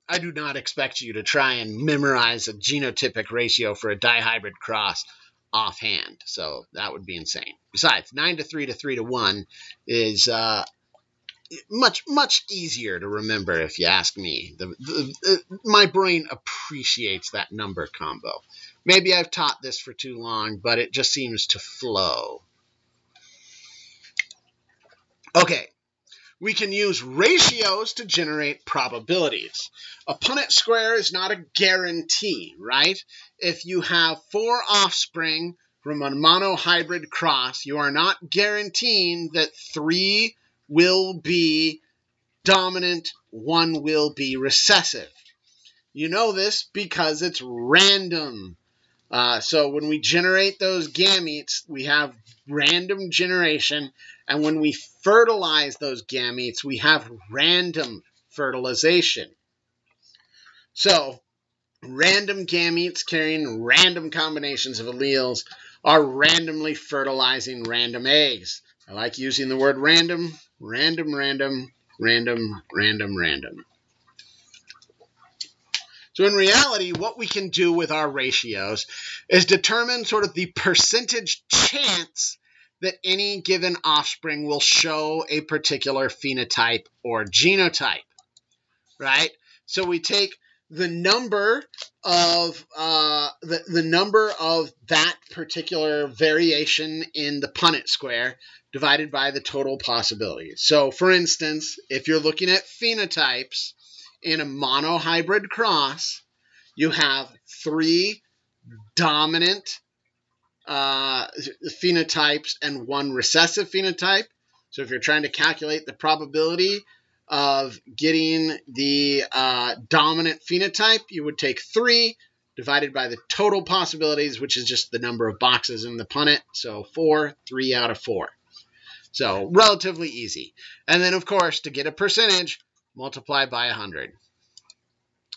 Speaker 1: I do not expect you to try and memorize a genotypic ratio for a dihybrid cross offhand. So that would be insane. Besides, 9:3 to 3:1 is much easier to remember, if you ask me. My brain appreciates that number combo. Maybe I've taught this for too long, but it just seems to flow. Okay, we can use ratios to generate probabilities. A Punnett square is not a guarantee, right? If you have 4 offspring from a monohybrid cross, you are not guaranteeing that 3 will be dominant, 1 will be recessive. You know this because it's random. So when we generate those gametes, we have random generation, and when we fertilize those gametes, we have random fertilization. So random gametes carrying random combinations of alleles are randomly fertilizing random eggs. I like using the word random, random, random, random, random, random. So in reality, what we can do with our ratios is determine sort of the percentage chance that any given offspring will show a particular phenotype or genotype, right? So we take the number of the number of that particular variation in the Punnett square divided by the total possibilities. So for instance, if you're looking at phenotypes in a monohybrid cross, you have 3 dominant phenotypes and 1 recessive phenotype. So if you're trying to calculate the probability of getting the dominant phenotype, you would take 3 divided by the total possibilities, which is just the number of boxes in the Punnett. So 4, 3 out of 4. So relatively easy. And then, of course, to get a percentage, multiply by 100.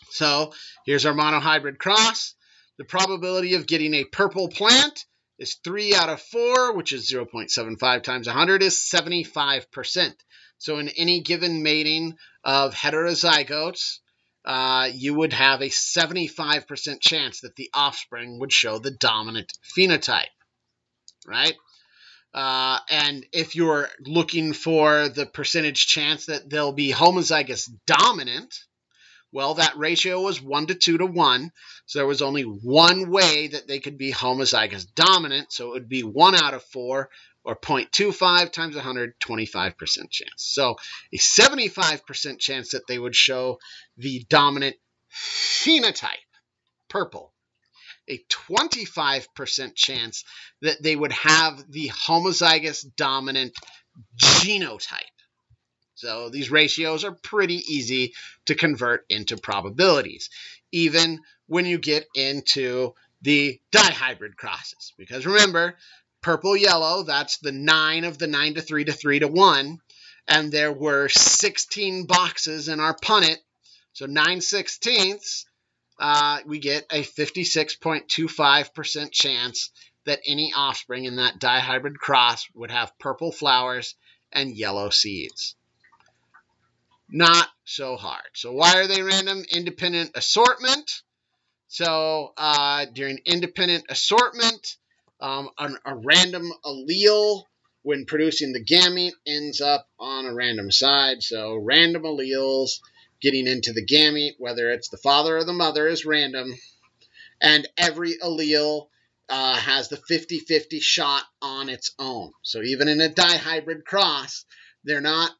Speaker 1: So here's our monohybrid cross. The probability of getting a purple plant is 3 out of 4, which is 0.75 times 100 is 75%. So in any given mating of heterozygotes, you would have a 75% chance that the offspring would show the dominant phenotype, right? And if you're looking for the percentage chance that they'll be homozygous dominant, well, that ratio was 1:2:1, so there was only one way that they could be homozygous dominant, so it would be 1 out of 4, or 0.25 times 100, 25% chance. So a 75% chance that they would show the dominant phenotype, purple. A 25% chance that they would have the homozygous dominant genotype. So these ratios are pretty easy to convert into probabilities, even when you get into the dihybrid crosses. Because remember, purple-yellow, that's the 9 of the 9:3 to 3:1, and there were 16 boxes in our Punnett, so 9/16, we get a 56.25% chance that any offspring in that dihybrid cross would have purple flowers and yellow seeds. Not so hard. So why are they random? Independent assortment. So during independent assortment, a random allele when producing the gamete ends up on a random side. So random alleles getting into the gamete, whether it's the father or the mother, is random. And every allele has the 50-50 shot on its own. So even in a dihybrid cross, they're not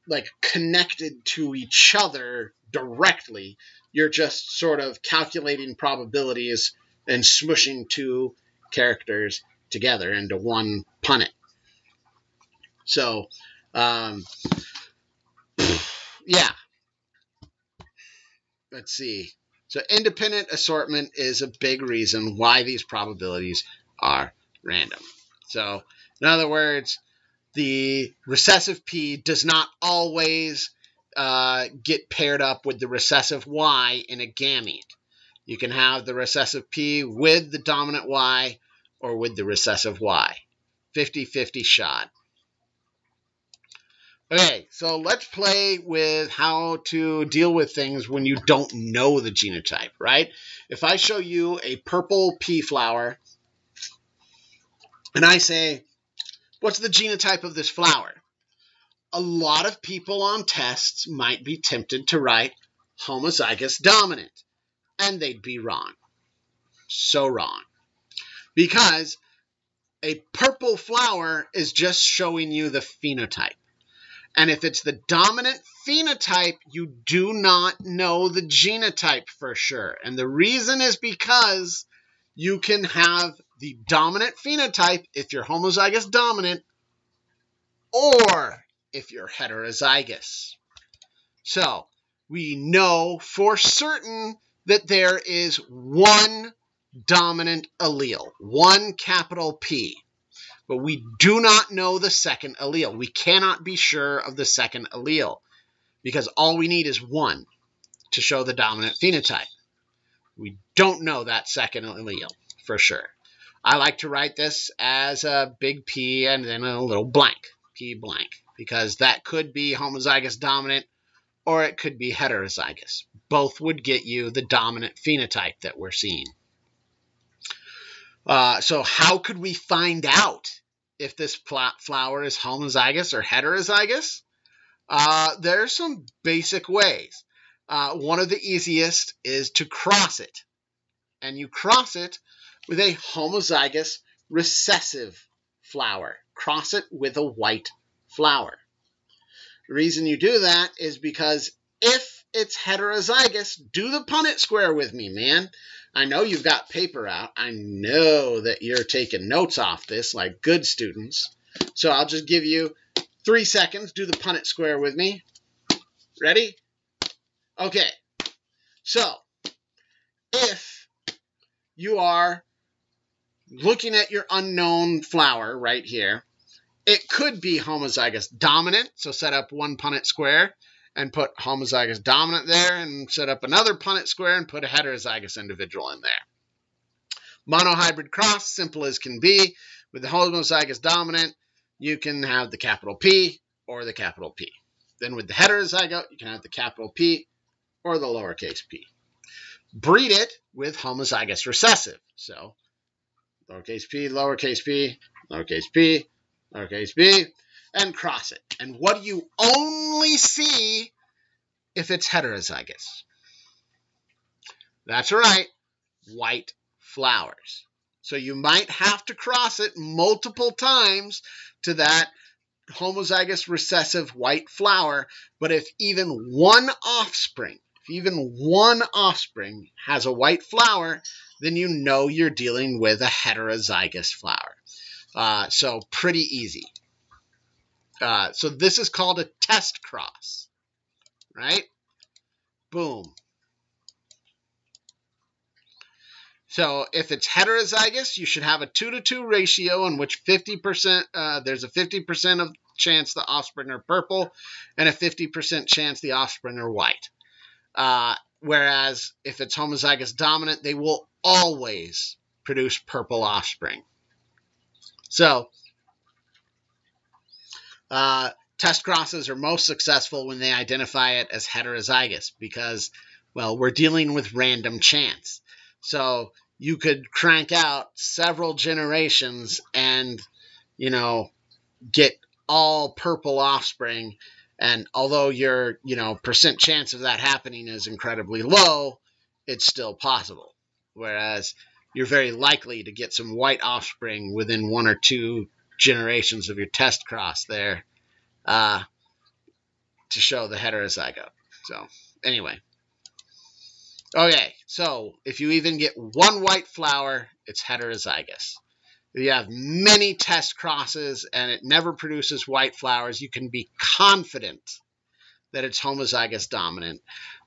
Speaker 1: like connected to each other directly. You're just sort of calculating probabilities and smushing two characters together into one punnet. So, yeah. Let's see. So independent assortment is a big reason why these probabilities are random. So, in other words, the recessive P does not always get paired up with the recessive Y in a gamete. You can have the recessive P with the dominant Y or with the recessive Y. 50-50 shot. Okay, so let's play with how to deal with things when you don't know the genotype, right? If I show you a purple pea flower and I say, what's the genotype of this flower? A lot of people on tests might be tempted to write homozygous dominant, and they'd be wrong. So wrong. Because a purple flower is just showing you the phenotype. And if it's the dominant phenotype, you do not know the genotype for sure. And the reason is because you can have the dominant phenotype if you're homozygous dominant or if you're heterozygous. So we know for certain that there is one dominant allele, one capital P. But we do not know the second allele. We cannot be sure of the second allele because all we need is one to show the dominant phenotype. We don't know that second allele for sure. I like to write this as a big P and then a little blank, P blank, because that could be homozygous dominant or it could be heterozygous. Both would get you the dominant phenotype that we're seeing. So how could we find out if this flower is homozygous or heterozygous? There's some basic ways. One of the easiest is to cross it. And you cross it with a homozygous recessive flower. Cross it with a white flower. The reason you do that is because if it's heterozygous, do the Punnett square with me, man. I know you've got paper out. I know that you're taking notes off this like good students. So I'll just give you 3 seconds. Do the Punnett square with me. Ready? Okay. So if you are looking at your unknown flower right here, it could be homozygous dominant. So set up one Punnett square and put homozygous dominant there, and set up another Punnett square and put a heterozygous individual in there. Monohybrid cross, simple as can be. With the homozygous dominant, you can have the capital P or the capital P. Then with the heterozygote, you can have the capital P or the lowercase p. Breed it with homozygous recessive. So lowercase p, lowercase p, lowercase p, lowercase p, and cross it. And what do you only see if it's heterozygous? That's right, white flowers. So you might have to cross it multiple times to that homozygous recessive white flower, but if even one offspring has a white flower, then you know you're dealing with a heterozygous flower. So pretty easy. So this is called a test cross, right? Boom. So if it's heterozygous, you should have a 2-to-2 ratio in which 50% there's a 50% of chance the offspring are purple and a 50% chance the offspring are white. Whereas if it's homozygous dominant, they will always produce purple offspring. So test crosses are most successful when they identify it as heterozygous because, well, we're dealing with random chance. So you could crank out several generations and, get all purple offspring. And although your, percent chance of that happening is incredibly low, it's still possible. Whereas you're very likely to get some white offspring within 1 or 2 generations of your test cross there to show the heterozygote. So anyway. Okay, so if you even get one white flower, it's heterozygous. If you have many test crosses and it never produces white flowers, you can be confident that it's homozygous dominant,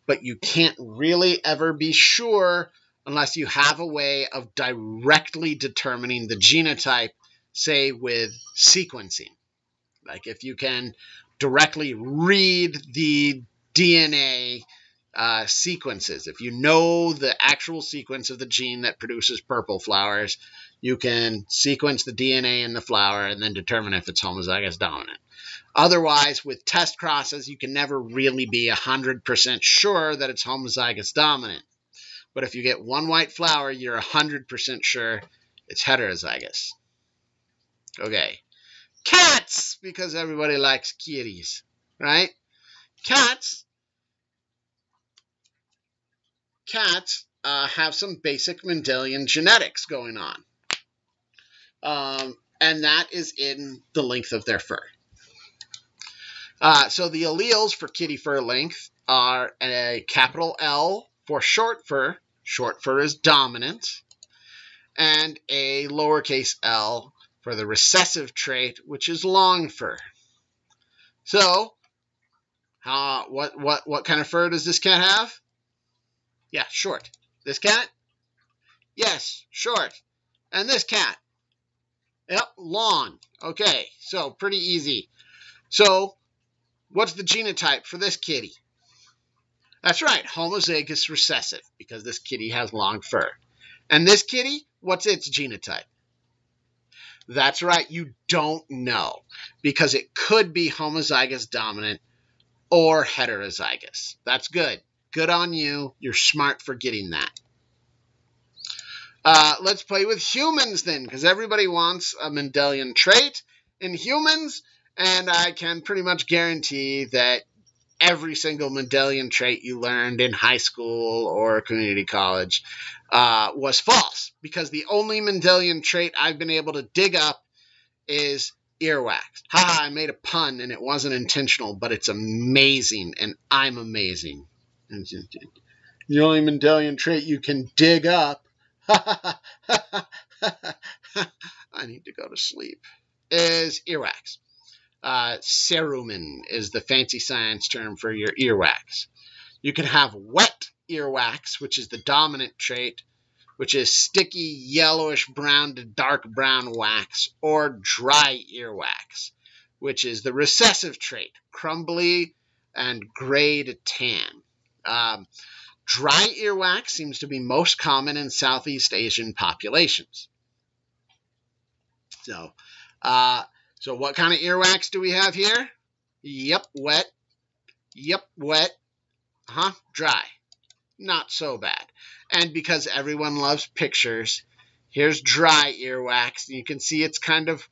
Speaker 1: but you can't really ever be sure unless you have a way of directly determining the genotype, say with sequencing. Like if you can directly read the DNA sequences, if you know the actual sequence of the gene that produces purple flowers, you can sequence the DNA in the flower and then determine if it's homozygous dominant. Otherwise, with test crosses, you can never really be 100% sure that it's homozygous dominant. But if you get one white flower, you're 100% sure it's heterozygous. Okay. Cats, because everybody likes kitties, right? Cats have some basic Mendelian genetics going on. And that is in the length of their fur. So the alleles for kitty fur length are a capital L for short fur is dominant, and a lowercase l for the recessive trait, which is long fur. So, what kind of fur does this cat have? Yeah, short. This cat? Yes, short. And this cat? Yep, long. Okay, so pretty easy. So, what's the genotype for this kitty? That's right, homozygous recessive, because this kitty has long fur. And this kitty, what's its genotype? That's right, you don't know, because it could be homozygous dominant or heterozygous. That's good. Good on you. You're smart for getting that. Let's play with humans then, because everybody wants a Mendelian trait in humans, and I can pretty much guarantee that every single Mendelian trait you learned in high school or community college was false, because the only Mendelian trait I've been able to dig up is earwax. Haha, I made a pun and it wasn't intentional, but it's amazing, and I'm amazing. The only Mendelian trait you can dig up, I need to go to sleep, is earwax. Cerumen is the fancy science term for your earwax. You can have wet earwax, which is the dominant trait, which is sticky yellowish brown to dark brown wax, or dry earwax, which is the recessive trait, crumbly and gray to tan. Dry earwax seems to be most common in Southeast Asian populations. So what kind of earwax do we have here? Yep, wet. Yep, wet. Dry. Not so bad. And because everyone loves pictures, here's dry earwax. You can see it's kind of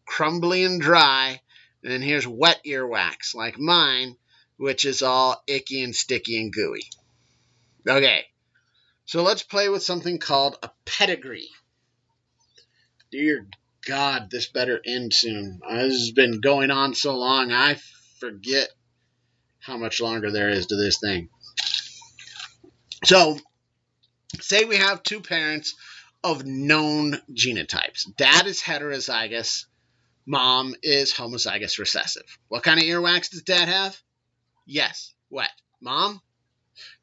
Speaker 1: crumbly and dry. And then here's wet earwax, like mine, which is all icky and sticky and gooey. Okay, so let's play with something called a pedigree. Dear God, this better end soon. This has been going on so long, I forget how much longer there is to this thing. So, say we have two parents of known genotypes. Dad is heterozygous. Mom is homozygous recessive. What kind of earwax does Dad have? Yes, wet. Mom?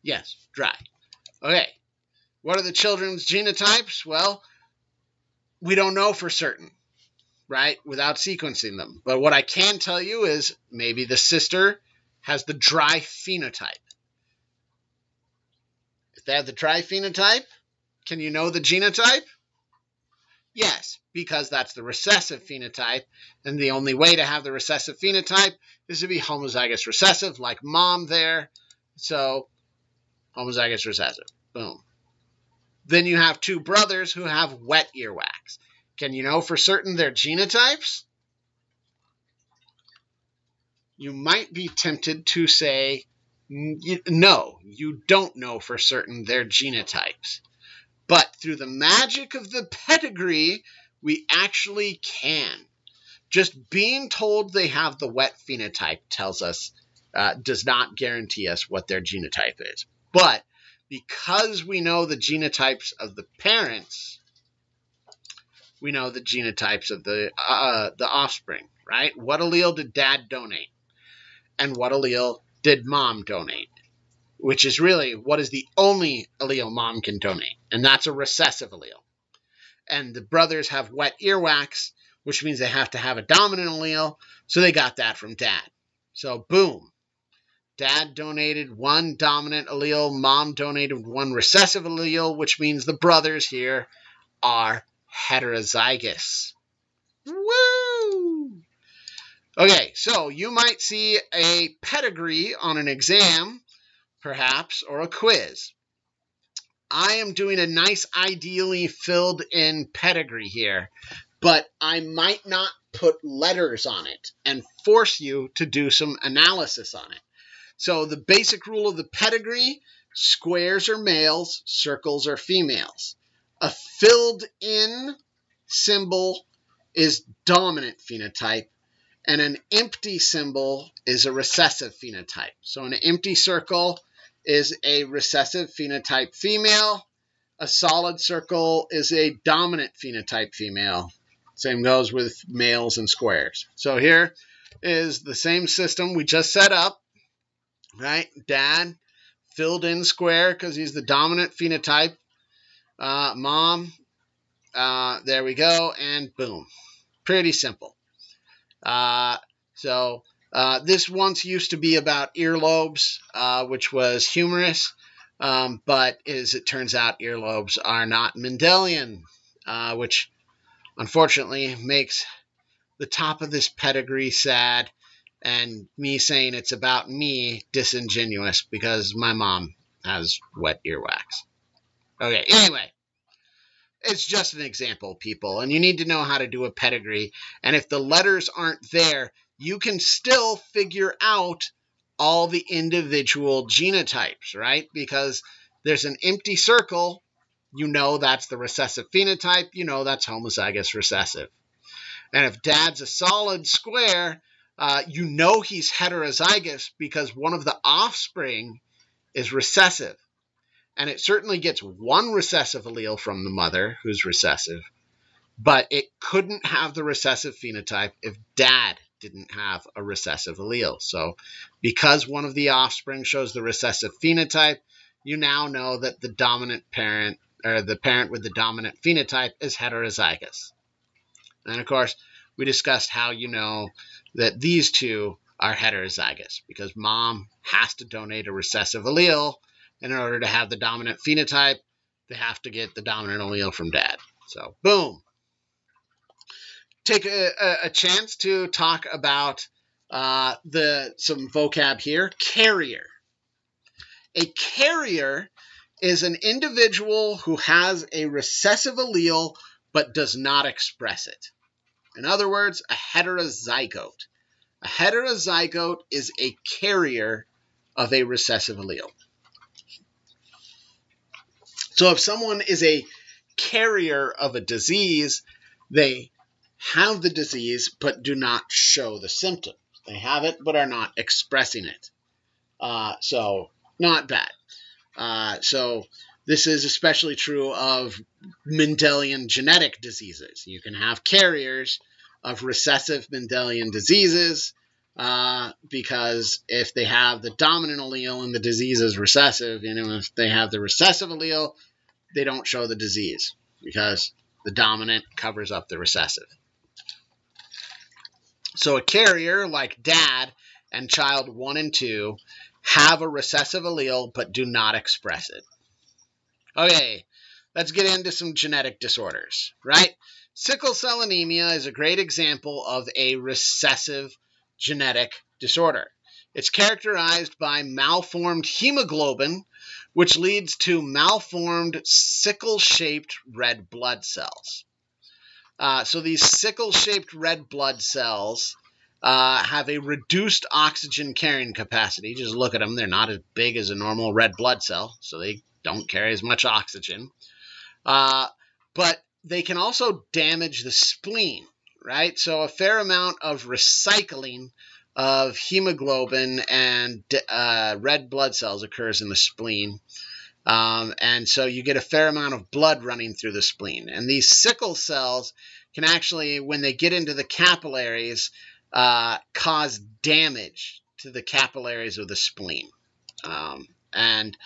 Speaker 1: Yes, dry. Okay, what are the children's genotypes? Well, we don't know for certain, right, without sequencing them. But what I can tell you is maybe the sister has the dry phenotype. If they have the dry phenotype, can you know the genotype? Yes, because that's the recessive phenotype, and the only way to have the recessive phenotype is to be homozygous recessive, like mom there. So, homozygous recessive. Boom. Then you have two brothers who have wet earwax. Can you know for certain their genotypes? You might be tempted to say, no, you don't know for certain their genotypes. But through the magic of the pedigree, we actually can. Just being told they have the wet phenotype tells us, does not guarantee us what their genotype is. But because we know the genotypes of the parents, we know the genotypes of the offspring, right? What allele did dad donate? And what allele did mom donate? Which is really what is the only allele mom can donate, and that's a recessive allele. And the brothers have wet earwax, which means they have to have a dominant allele, so they got that from dad. So boom, dad donated one dominant allele, mom donated one recessive allele, which means the brothers here are heterozygous. Woo! Okay, so you might see a pedigree on an exam, perhaps, or a quiz. I am doing a nice, ideally filled in pedigree here, but I might not put letters on it and force you to do some analysis on it. So the basic rule of the pedigree, squares are males, circles are females. A filled in symbol is dominant phenotype, and an empty symbol is a recessive phenotype. So an empty circle is a recessive phenotype female. A solid circle is a dominant phenotype female. Same goes with males and squares. So here is the same system we just set up, right? Dad filled in square because he's the dominant phenotype. Mom, there we go, and boom. Pretty simple. This once used to be about earlobes, which was humorous, but as it turns out, earlobes are not Mendelian, which unfortunately makes the top of this pedigree sad, and me saying it's about me disingenuous because my mom has wet earwax. Okay, anyway. It's just an example, people, and you need to know how to do a pedigree. And if the letters aren't there, you can still figure out all the individual genotypes, right? Because there's an empty circle, you know that's the recessive phenotype, you know that's homozygous recessive. And if dad's a solid square, you know he's heterozygous because one of the offspring is recessive. And it certainly gets one recessive allele from the mother, who's recessive, but it couldn't have the recessive phenotype if dad didn't have a recessive allele. So because one of the offspring shows the recessive phenotype, you now know that the dominant parent, or the parent with the dominant phenotype, is heterozygous. And of course, we discussed how you know that these two are heterozygous, because mom has to donate a recessive allele. In order to have the dominant phenotype, they have to get the dominant allele from dad. So, boom. Take a chance to talk about some vocab here. Carrier. A carrier is an individual who has a recessive allele but does not express it. In other words, a heterozygote. A heterozygote is a carrier of a recessive allele. So if someone is a carrier of a disease, they have the disease but do not show the symptom. They have it but are not expressing it. So not bad. So this is especially true of Mendelian genetic diseases. You can have carriers of recessive Mendelian diseases because if they have the dominant allele and the disease is recessive, if they have the recessive allele, they don't show the disease because the dominant covers up the recessive. So a carrier like dad and child 1 and 2 have a recessive allele but do not express it. Okay, let's get into some genetic disorders, right? Sickle cell anemia is a great example of a recessive genetic disorder. It's characterized by malformed hemoglobin, which leads to malformed sickle-shaped red blood cells. So these sickle-shaped red blood cells have a reduced oxygen carrying capacity. Just look at them. They're not as big as a normal red blood cell, so they don't carry as much oxygen. But they can also damage the spleen, right? So a fair amount of recycling of hemoglobin and red blood cells occurs in the spleen. And so you get a fair amount of blood running through the spleen. And these sickle cells can actually, when they get into the capillaries, cause damage to the capillaries of the spleen. And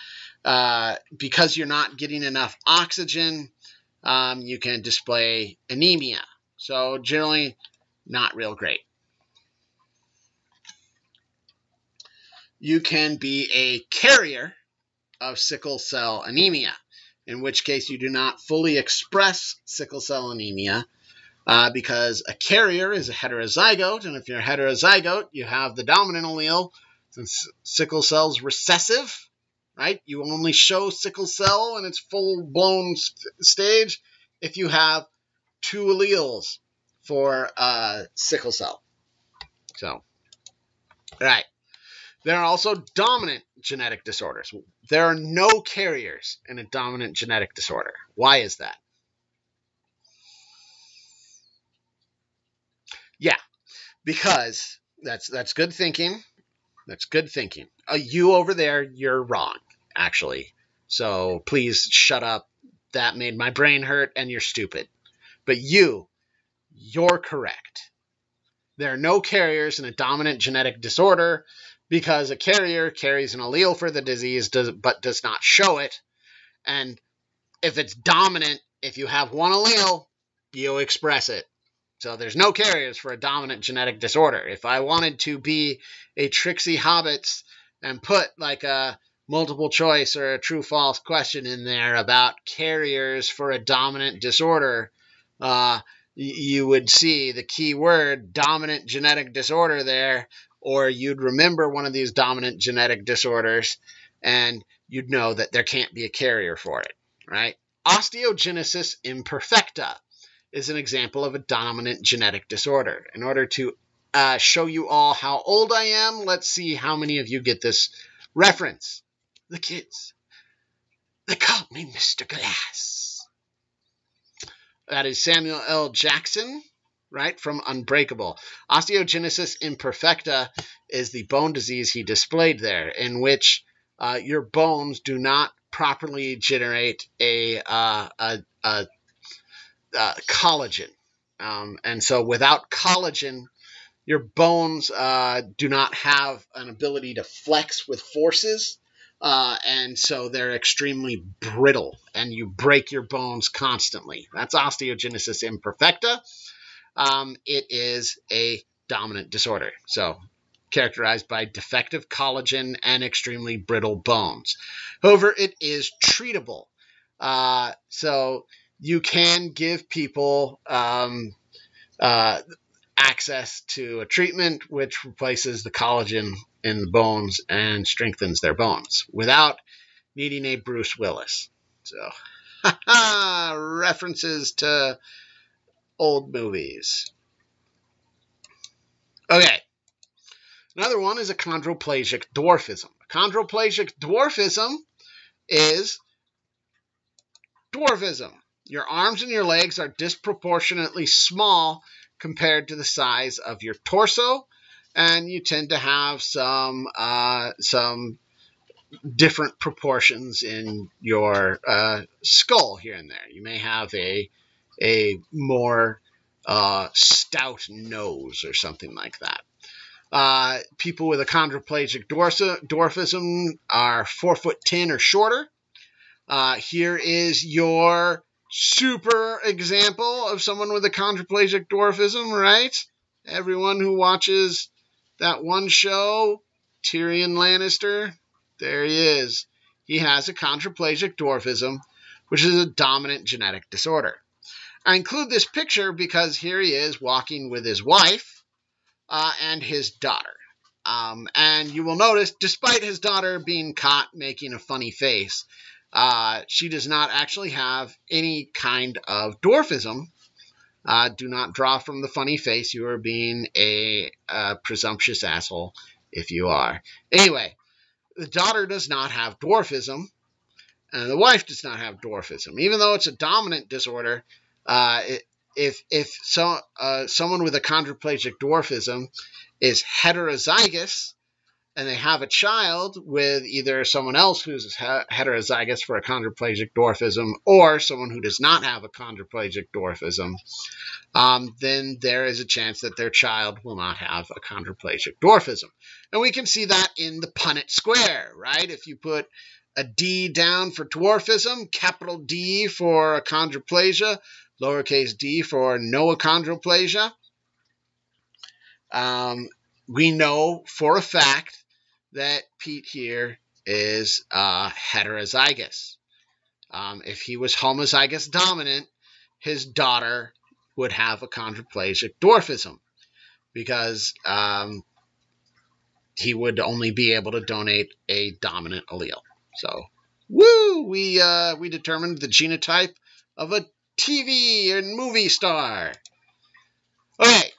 Speaker 1: because you're not getting enough oxygen, you can display anemia. So generally, not real great. You can be a carrier of sickle cell anemia, in which case you do not fully express sickle cell anemia because a carrier is a heterozygote, and if you're a heterozygote, you have the dominant allele. Since sickle cell's recessive, right? You only show sickle cell in its full-blown stage if you have 2 alleles for sickle cell. So, right. There are also dominant genetic disorders. There are no carriers in a dominant genetic disorder. Why is that? Yeah, because that's good thinking. That's good thinking. You over there, you're wrong, actually. So please shut up. That made my brain hurt, and you're stupid. But you're correct. There are no carriers in a dominant genetic disorder because a carrier carries an allele for the disease but does not show it. And if it's dominant, if you have one allele, you express it. So there's no carriers for a dominant genetic disorder. If I wanted to be a Trixie Hobbits and put like a multiple choice or a true-false question in there about carriers for a dominant disorder, you would see the key word dominant genetic disorder there, or you'd remember one of these dominant genetic disorders, and you'd know that there can't be a carrier for it, right? Osteogenesis imperfecta is an example of a dominant genetic disorder. In order to show you all how old I am, let's see how many of you get this reference. The kids. They called me Mr. Glass. That is Samuel L. Jackson, right, from Unbreakable. Osteogenesis imperfecta is the bone disease he displayed there, in which your bones do not properly generate a collagen. And so without collagen, your bones do not have an ability to flex with forces. And so they're extremely brittle, and you break your bones constantly. That's osteogenesis imperfecta. It is a dominant disorder, so characterized by defective collagen and extremely brittle bones. However, it is treatable. So you can give people access to a treatment which replaces the collagen in the bones and strengthens their bones without needing a Bruce Willis. So, references to old movies. Okay. Another one is achondroplagic dwarfism. Achondroplagic dwarfism is dwarfism. Your arms and your legs are disproportionately small compared to the size of your torso, and you tend to have some different proportions in your skull here and there. You may have a more stout nose or something like that. People with achondroplagic dwarfism are 4'10" or shorter. Here is your super example of someone with achondroplagic dwarfism, right? Everyone who watches that one show, Tyrion Lannister, there he is. He has achondroplagic dwarfism, which is a dominant genetic disorder. I include this picture because here he is walking with his wife and his daughter. And you will notice, despite his daughter being caught making a funny face, she does not actually have any kind of dwarfism. Do not draw from the funny face. You are being a presumptuous asshole if you are. Anyway, the daughter does not have dwarfism, and the wife does not have dwarfism. Even though it's a dominant disorder, if someone with achondroplagic dwarfism is heterozygous, and they have a child with either someone else who's heterozygous for achondroplasia dwarfism or someone who does not have achondroplasia dwarfism, then there is a chance that their child will not have achondroplasia dwarfism. And we can see that in the Punnett square, right? If you put a D down for dwarfism, capital D for achondroplasia, lowercase d for no achondroplasia, we know for a fact that Pete here is heterozygous. If he was homozygous dominant, his daughter would have achondroplasia dwarfism because he would only be able to donate a dominant allele. So, woo! We determined the genotype of a TV and movie star. Okay,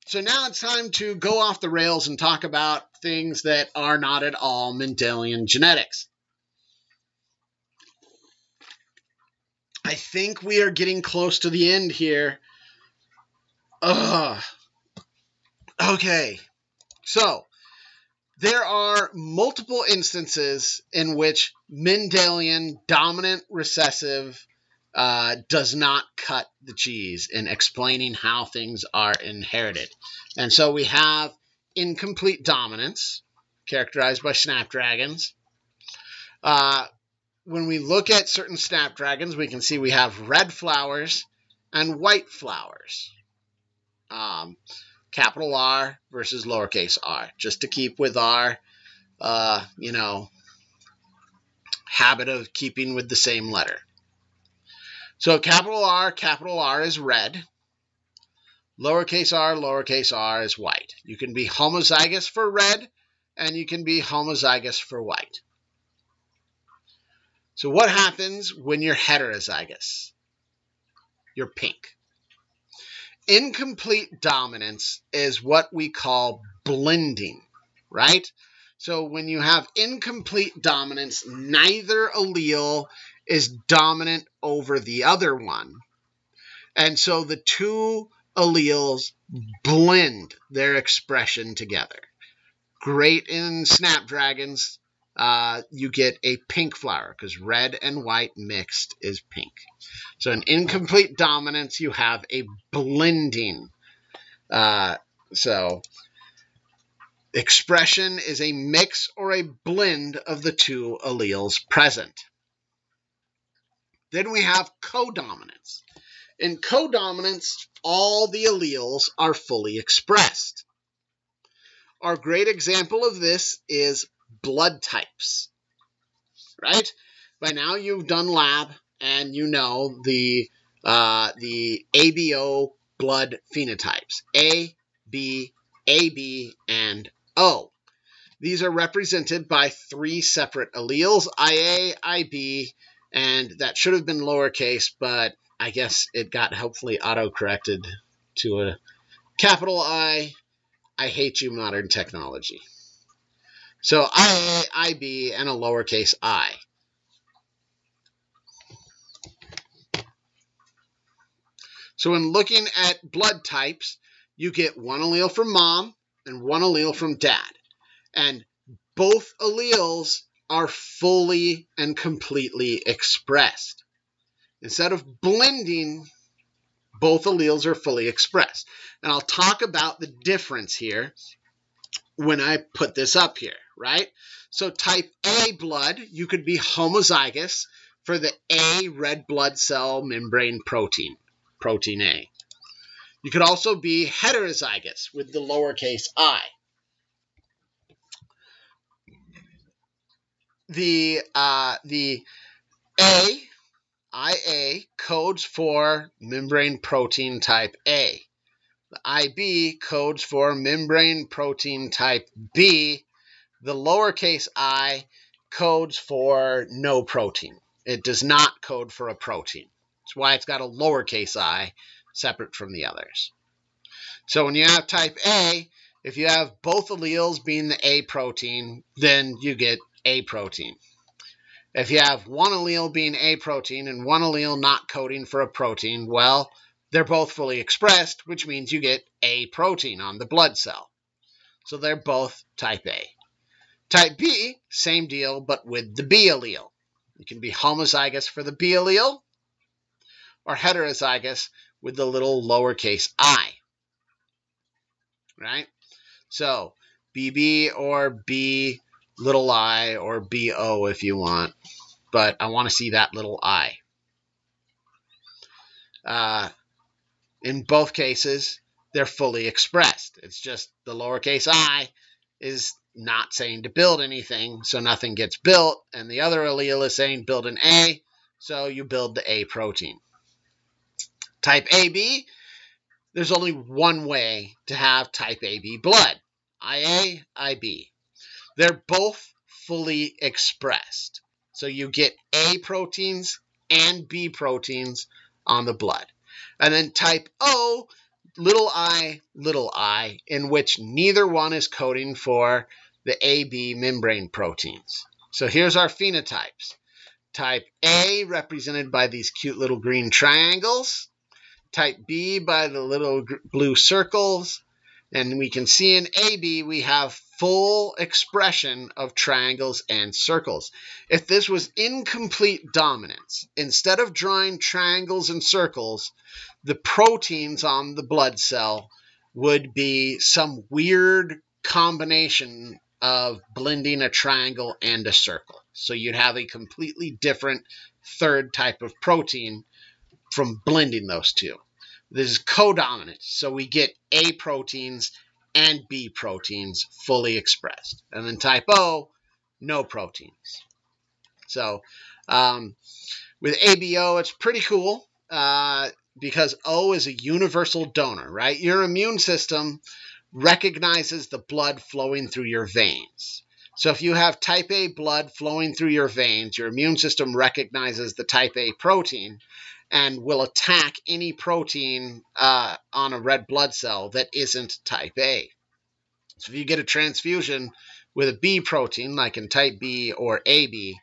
Speaker 1: so now it's time to go off the rails and talk about things that are not at all Mendelian genetics. I think we are getting close to the end here. Okay, so there are multiple instances in which Mendelian dominant recessive does not cut the cheese in explaining how things are inherited. And so we have incomplete dominance, characterized by snapdragons. When we look at certain snapdragons, we can see we have red flowers and white flowers. Capital R versus lowercase r, just to keep with our, habit of keeping with the same letter. So capital R is red. Lowercase r is white. You can be homozygous for red, and you can be homozygous for white. So what happens when you're heterozygous? You're pink. Incomplete dominance is what we call blending, right? So when you have incomplete dominance, neither allele is dominant over the other one. And so the two alleles blend their expression together. Great in snapdragons, you get a pink flower because red and white mixed is pink. So in incomplete dominance, you have a blending. So expression is a mix or a blend of the two alleles present. Then we have codominance. In codominance, all the alleles are fully expressed. Our great example of this is blood types, right? By now you've done lab and you know the ABO blood phenotypes, A, B, AB, and O. These are represented by three separate alleles, IA, IB, and that should have been lowercase, but I guess it got hopefully auto-corrected to a capital I. I hate you, modern technology. So IA, IB, and a lowercase I. So when looking at blood types, you get one allele from mom and one allele from dad. And both alleles are fully and completely expressed. Instead of blending, both alleles are fully expressed. And I'll talk about the difference here when I put this up here, right? So type A blood, you could be homozygous for the A red blood cell membrane protein, protein A. You could also be heterozygous with the lowercase I. The A, IA, codes for membrane protein type A. The IB codes for membrane protein type B. The lowercase I codes for no protein. It does not code for a protein. That's why it's got a lowercase I separate from the others. So when you have type A, if you have both alleles being the A protein, then you get A protein. If you have one allele being A protein and one allele not coding for a protein, well, they're both fully expressed, which means you get A protein on the blood cell. So they're both type A. Type B, same deal, but with the B allele. You can be homozygous for the B allele or heterozygous with the little lowercase I, right? So BB or B little I or BO if you want, but I want to see that little I. In both cases, they're fully expressed. It's just the lowercase I is not saying to build anything, so nothing gets built, and the other allele is saying build an A, so you build the A protein. Type AB, there's only one way to have type AB blood, IA, IB. They're both fully expressed, so you get A proteins and B proteins on the blood. And then type O, little I, in which neither one is coding for the AB membrane proteins. So here's our phenotypes. Type A represented by these cute little green triangles. Type B by the little blue circles. And we can see in AB we have full expression of triangles and circles. If this was incomplete dominance, instead of drawing triangles and circles, the proteins on the blood cell would be some weird combination of blending a triangle and a circle. So you'd have a completely different third type of protein from blending those two. This is codominant, so we get A proteins and B proteins fully expressed. And then type O, no proteins. So with ABO, it's pretty cool because O is a universal donor, right? Your immune system recognizes the blood flowing through your veins. So if you have type A blood flowing through your veins, your immune system recognizes the type A protein and will attack any protein on a red blood cell that isn't type A. So if you get a transfusion with a B protein, like in type B or AB,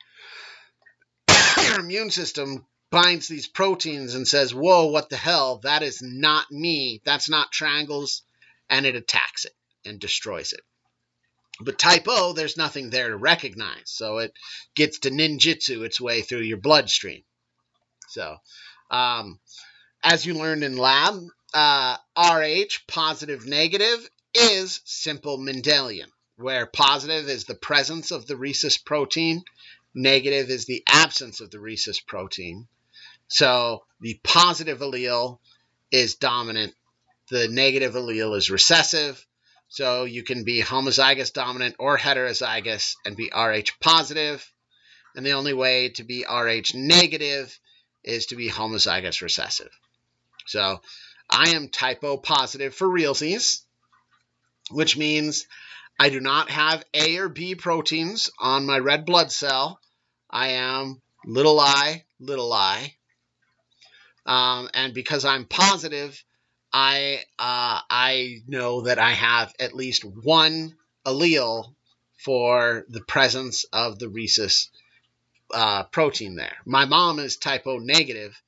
Speaker 1: your immune system binds these proteins and says, whoa, what the hell? That is not me. That's not triangles. And it attacks it and destroys it. But type O, there's nothing there to recognize. So it gets to ninjutsu its way through your bloodstream. So as you learned in lab, RH, positive, negative, is simple Mendelian, where positive is the presence of the rhesus protein, negative is the absence of the rhesus protein. So the positive allele is dominant, the negative allele is recessive. So you can be homozygous dominant or heterozygous and be RH positive. And the only way to be RH negative is to be homozygous recessive. So I am type O positive for realsies, which means I do not have A or B proteins on my red blood cell. I am little I. And because I'm positive, I know that I have at least one allele for the presence of the rhesus protein there. My mom is type O negative,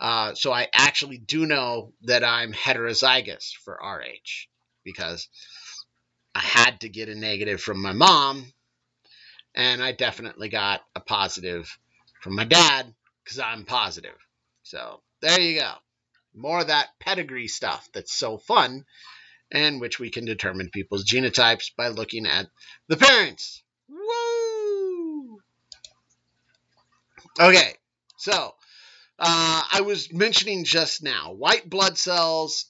Speaker 1: so I actually do know that I'm heterozygous for RH because I had to get a negative from my mom, and I definitely got a positive from my dad because I'm positive. So there you go. More of that pedigree stuff that's so fun, and which we can determine people's genotypes by looking at the parents. Woo! Okay, so I was mentioning just now, white blood cells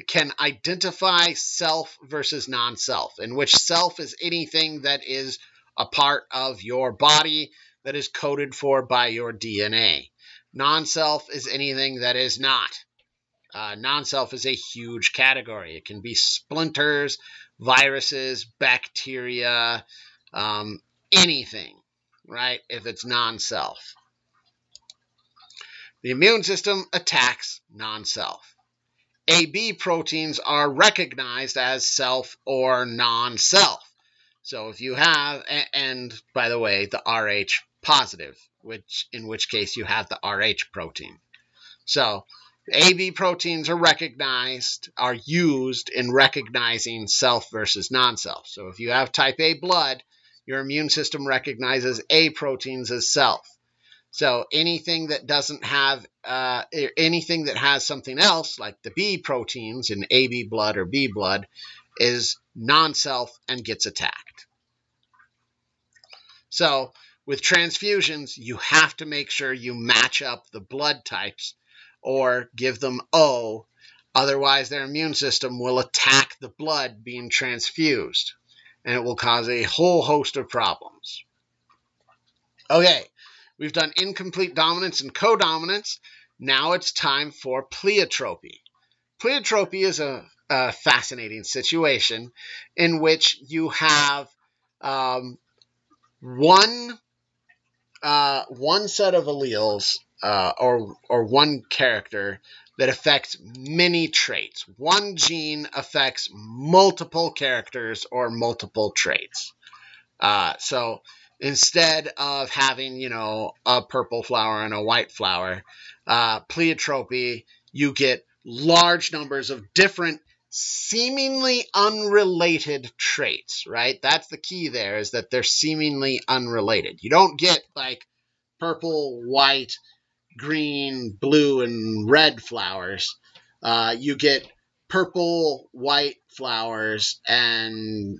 Speaker 1: can identify self versus non-self, in which self is anything that is a part of your body that is coded for by your DNA. Non-self is anything that is not. Non-self is a huge category. It can be splinters, viruses, bacteria, anything, right, if it's non-self. The immune system attacks non-self. AB proteins are recognized as self or non-self. So if you have, and by the way, the RH positive, in which case you have the RH protein. So AB proteins are used in recognizing self versus non-self. So if you have type A blood, your immune system recognizes A proteins as self. So anything that doesn't have anything that has something else, like the B proteins in AB blood or B blood, is non-self and gets attacked. So with transfusions, you have to make sure you match up the blood types or give them O. Otherwise, their immune system will attack the blood being transfused, and it will cause a whole host of problems. Okay, we've done incomplete dominance and codominance. Now it's time for pleiotropy. Pleiotropy is a fascinating situation in which you have one set of alleles or one character that affects many traits. One gene affects multiple characters or multiple traits. So instead of having, a purple flower and a white flower, pleiotropy, you get large numbers of different seemingly unrelated traits, right? That's the key there, is that they're seemingly unrelated. You don't get like purple, white, green, blue, and red flowers. You get purple, white flowers and,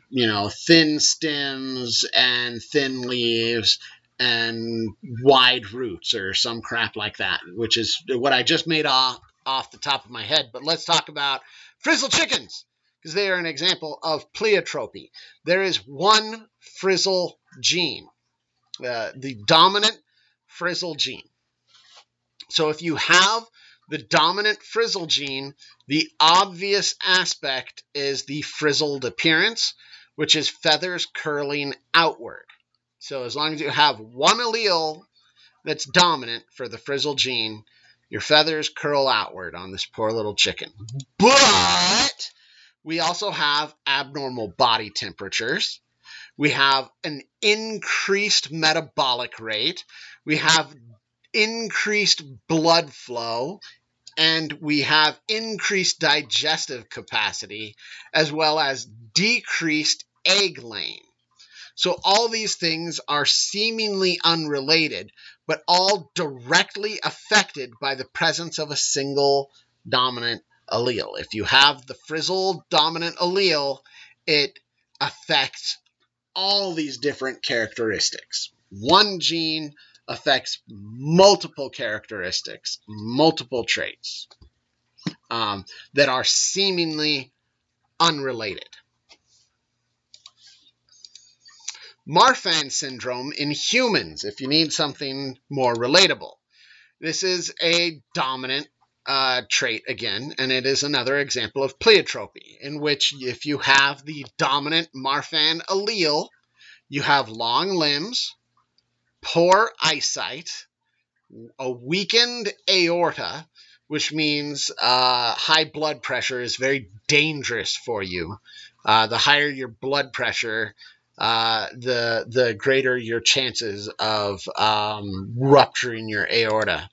Speaker 1: thin stems and thin leaves and wide roots or some crap like that, which is what I just made off the top of my head. But let's talk about frizzle chickens, because they are an example of pleiotropy. There is one frizzle gene, the dominant frizzle gene. So if you have the dominant frizzle gene, the obvious aspect is the frizzled appearance, which is feathers curling outward. So as long as you have one allele that's dominant for the frizzle gene, your feathers curl outward on this poor little chicken. But we also have abnormal body temperatures. We have an increased metabolic rate. We have increased blood flow, and we have increased digestive capacity, as well as decreased egg laying. So all these things are seemingly unrelated, but all directly affected by the presence of a single dominant allele. If you have the frizzled dominant allele, it affects all these different characteristics. One gene affects multiple characteristics, multiple traits that are seemingly unrelated. Marfan syndrome in humans, if you need something more relatable. This is a dominant trait again, and it is another example of pleiotropy, in which if you have the dominant Marfan allele, you have long limbs, poor eyesight, a weakened aorta, which means high blood pressure is very dangerous for you. The higher your blood pressure, the greater your chances of rupturing your aorta.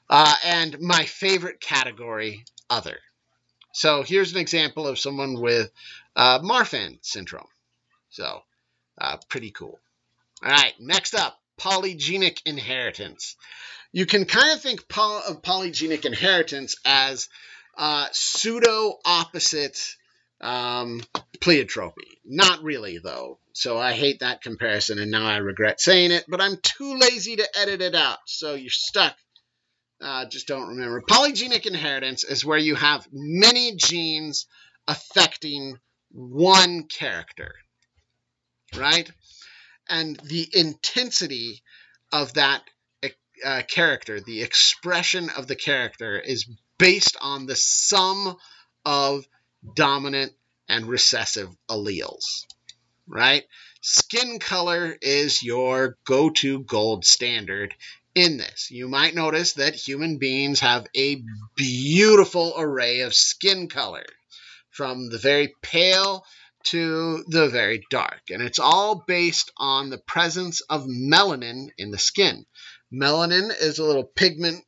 Speaker 1: And my favorite category, other. So here's an example of someone with Marfan syndrome. So pretty cool. All right, next up, polygenic inheritance. You can kind of think of polygenic inheritance as pseudo-opposite pleiotropy. Not really, though. So I hate that comparison, and now I regret saying it, but I'm too lazy to edit it out, so you're stuck. Just don't remember. Polygenic inheritance is where you have many genes affecting one character, right? And the intensity of that character, the expression of the character, is based on the sum of dominant and recessive alleles, right? Skin color is your go-to gold standard in this. You might notice that human beings have a beautiful array of skin color, from the very pale to the very dark. And it's all based on the presence of melanin in the skin. Melanin is a little pigment,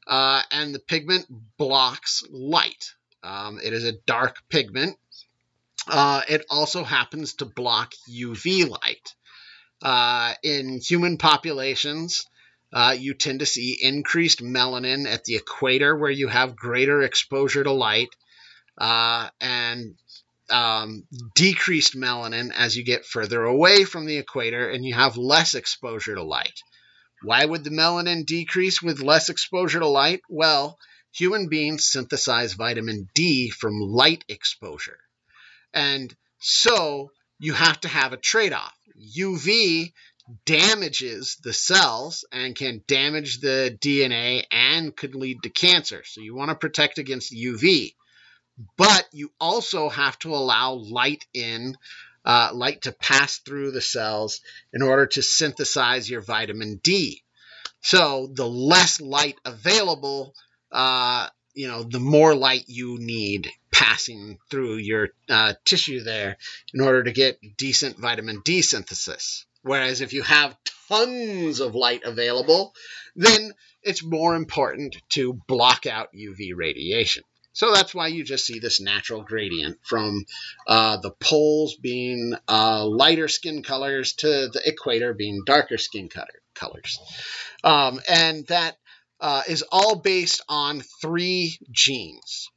Speaker 1: and the pigment blocks light. It is a dark pigment. It also happens to block UV light. In human populations, you tend to see increased melanin at the equator where you have greater exposure to light, and decreased melanin as you get further away from the equator and you have less exposure to light. Why would the melanin decrease with less exposure to light? Well, human beings synthesize vitamin D from light exposure. And so you have to have a trade-off. UV damages the cells and can damage the DNA and could lead to cancer. So you want to protect against UV. But you also have to allow light to pass through the cells in order to synthesize your vitamin D. So the less light available, the more light you need passing through your tissue there in order to get decent vitamin D synthesis. Whereas if you have tons of light available, then it's more important to block out UV radiation. So that's why you just see this natural gradient from the poles being lighter skin colors to the equator being darker skin colors. And that is all based on 3 genes.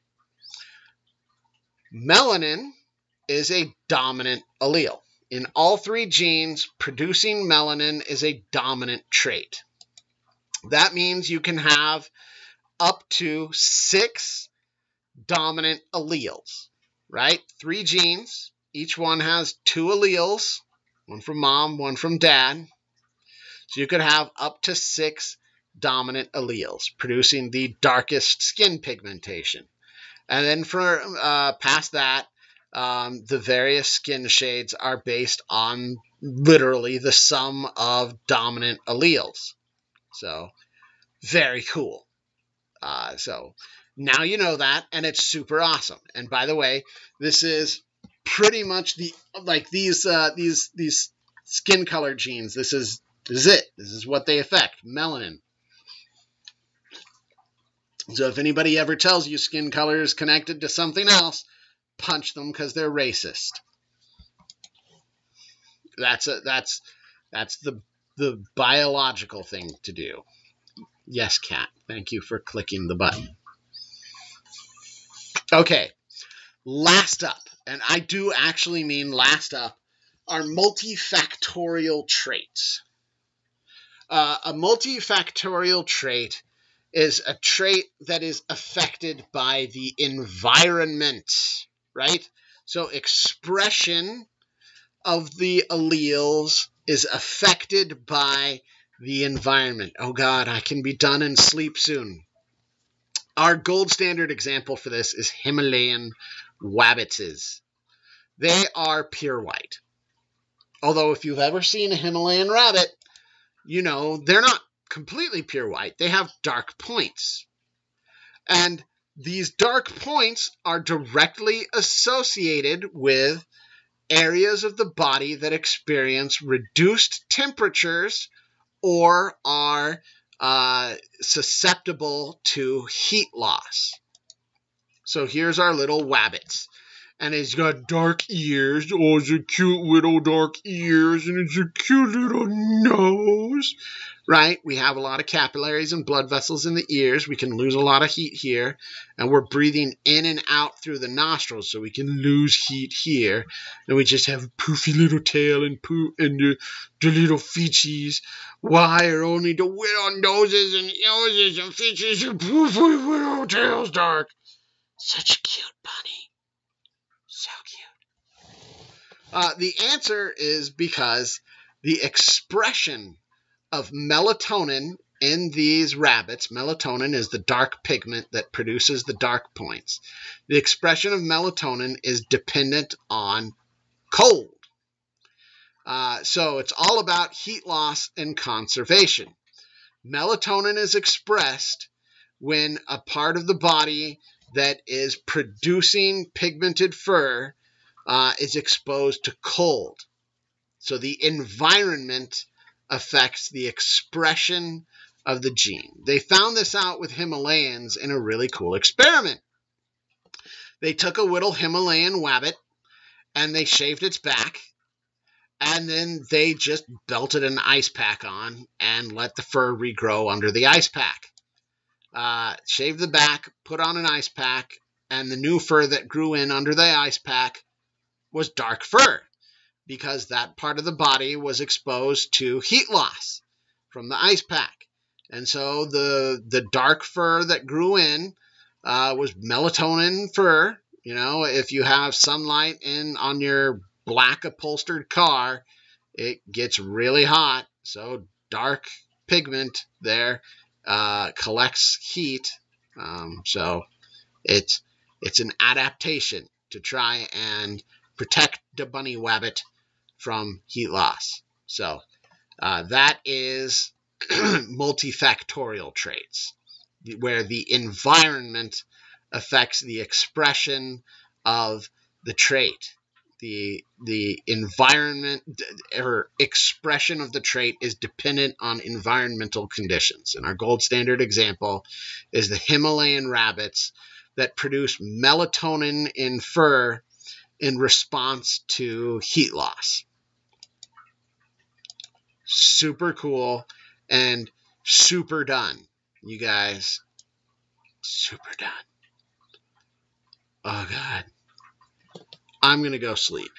Speaker 1: Melanin is a dominant allele. In all 3 genes, producing melanin is a dominant trait. That means you can have up to 6 dominant alleles, right? 3 genes, each one has 2 alleles, one from mom, one from dad. So you could have up to 6 dominant alleles producing the darkest skin pigmentation. And then for past that, the various skin shades are based on literally the sum of dominant alleles. So very cool. So now you know that, and it's super awesome. And by the way, this is pretty much these skin color genes. This is it. This is what they affect, melanin. So if anybody ever tells you skin color is connected to something else, punch them because they're racist. That's the biological thing to do. Yes, Kat. Thank you for clicking the button. Okay, last up, and I do actually mean last up, are multifactorial traits. A multifactorial trait is a trait that is affected by the environment, right? So expression of the alleles is affected by the environment. Oh God, I can be done and sleep soon. Our gold standard example for this is Himalayan wabbits. They are pure white. Although if you've ever seen a Himalayan rabbit, you know they're not completely pure white. They have dark points. And these dark points are directly associated with areas of the body that experience reduced temperatures or are susceptible to heat loss. So here's our little wabbits. And he's got dark ears. Oh, it's a cute little dark ears. And it's a cute little nose. Right? We have a lot of capillaries and blood vessels in the ears. We can lose a lot of heat here. And we're breathing in and out through the nostrils, so we can lose heat here. And we just have a poofy little tail and the little feetsies. Why are only the little noses and feetsies and poofy little tails dark? Such a cute bunny. So cute. The answer is because the expression of melatonin in these rabbits, melatonin is the dark pigment that produces the dark points. The expression of melatonin is dependent on cold. So it's all about heat loss and conservation. Melatonin is expressed when a part of the body that is producing pigmented fur is exposed to cold. So the environment affects the expression of the gene. They found this out with Himalayans in a really cool experiment. They took a little Himalayan wabbit and they shaved its back And then they just belted an ice pack on and let the fur regrow under the ice pack. Shaved the back, put on an ice pack, and the new fur that grew in under the ice pack was dark fur, because that part of the body was exposed to heat loss from the ice pack. And so the dark fur that grew in was melatonin fur. You know, if you have sunlight on your black upholstered car, it gets really hot. So dark pigment there collects heat. So it's an adaptation to try and protect the bunny wabbit from heat loss. So that is multifactorial traits, where the environment affects the expression of the trait. The environment or expression of the trait is dependent on environmental conditions. And our gold standard example is the Himalayan rabbits that produce melatonin in fur in response to heat loss. Super cool and super done, you guys. Super done. Oh, God. I'm going to go sleep.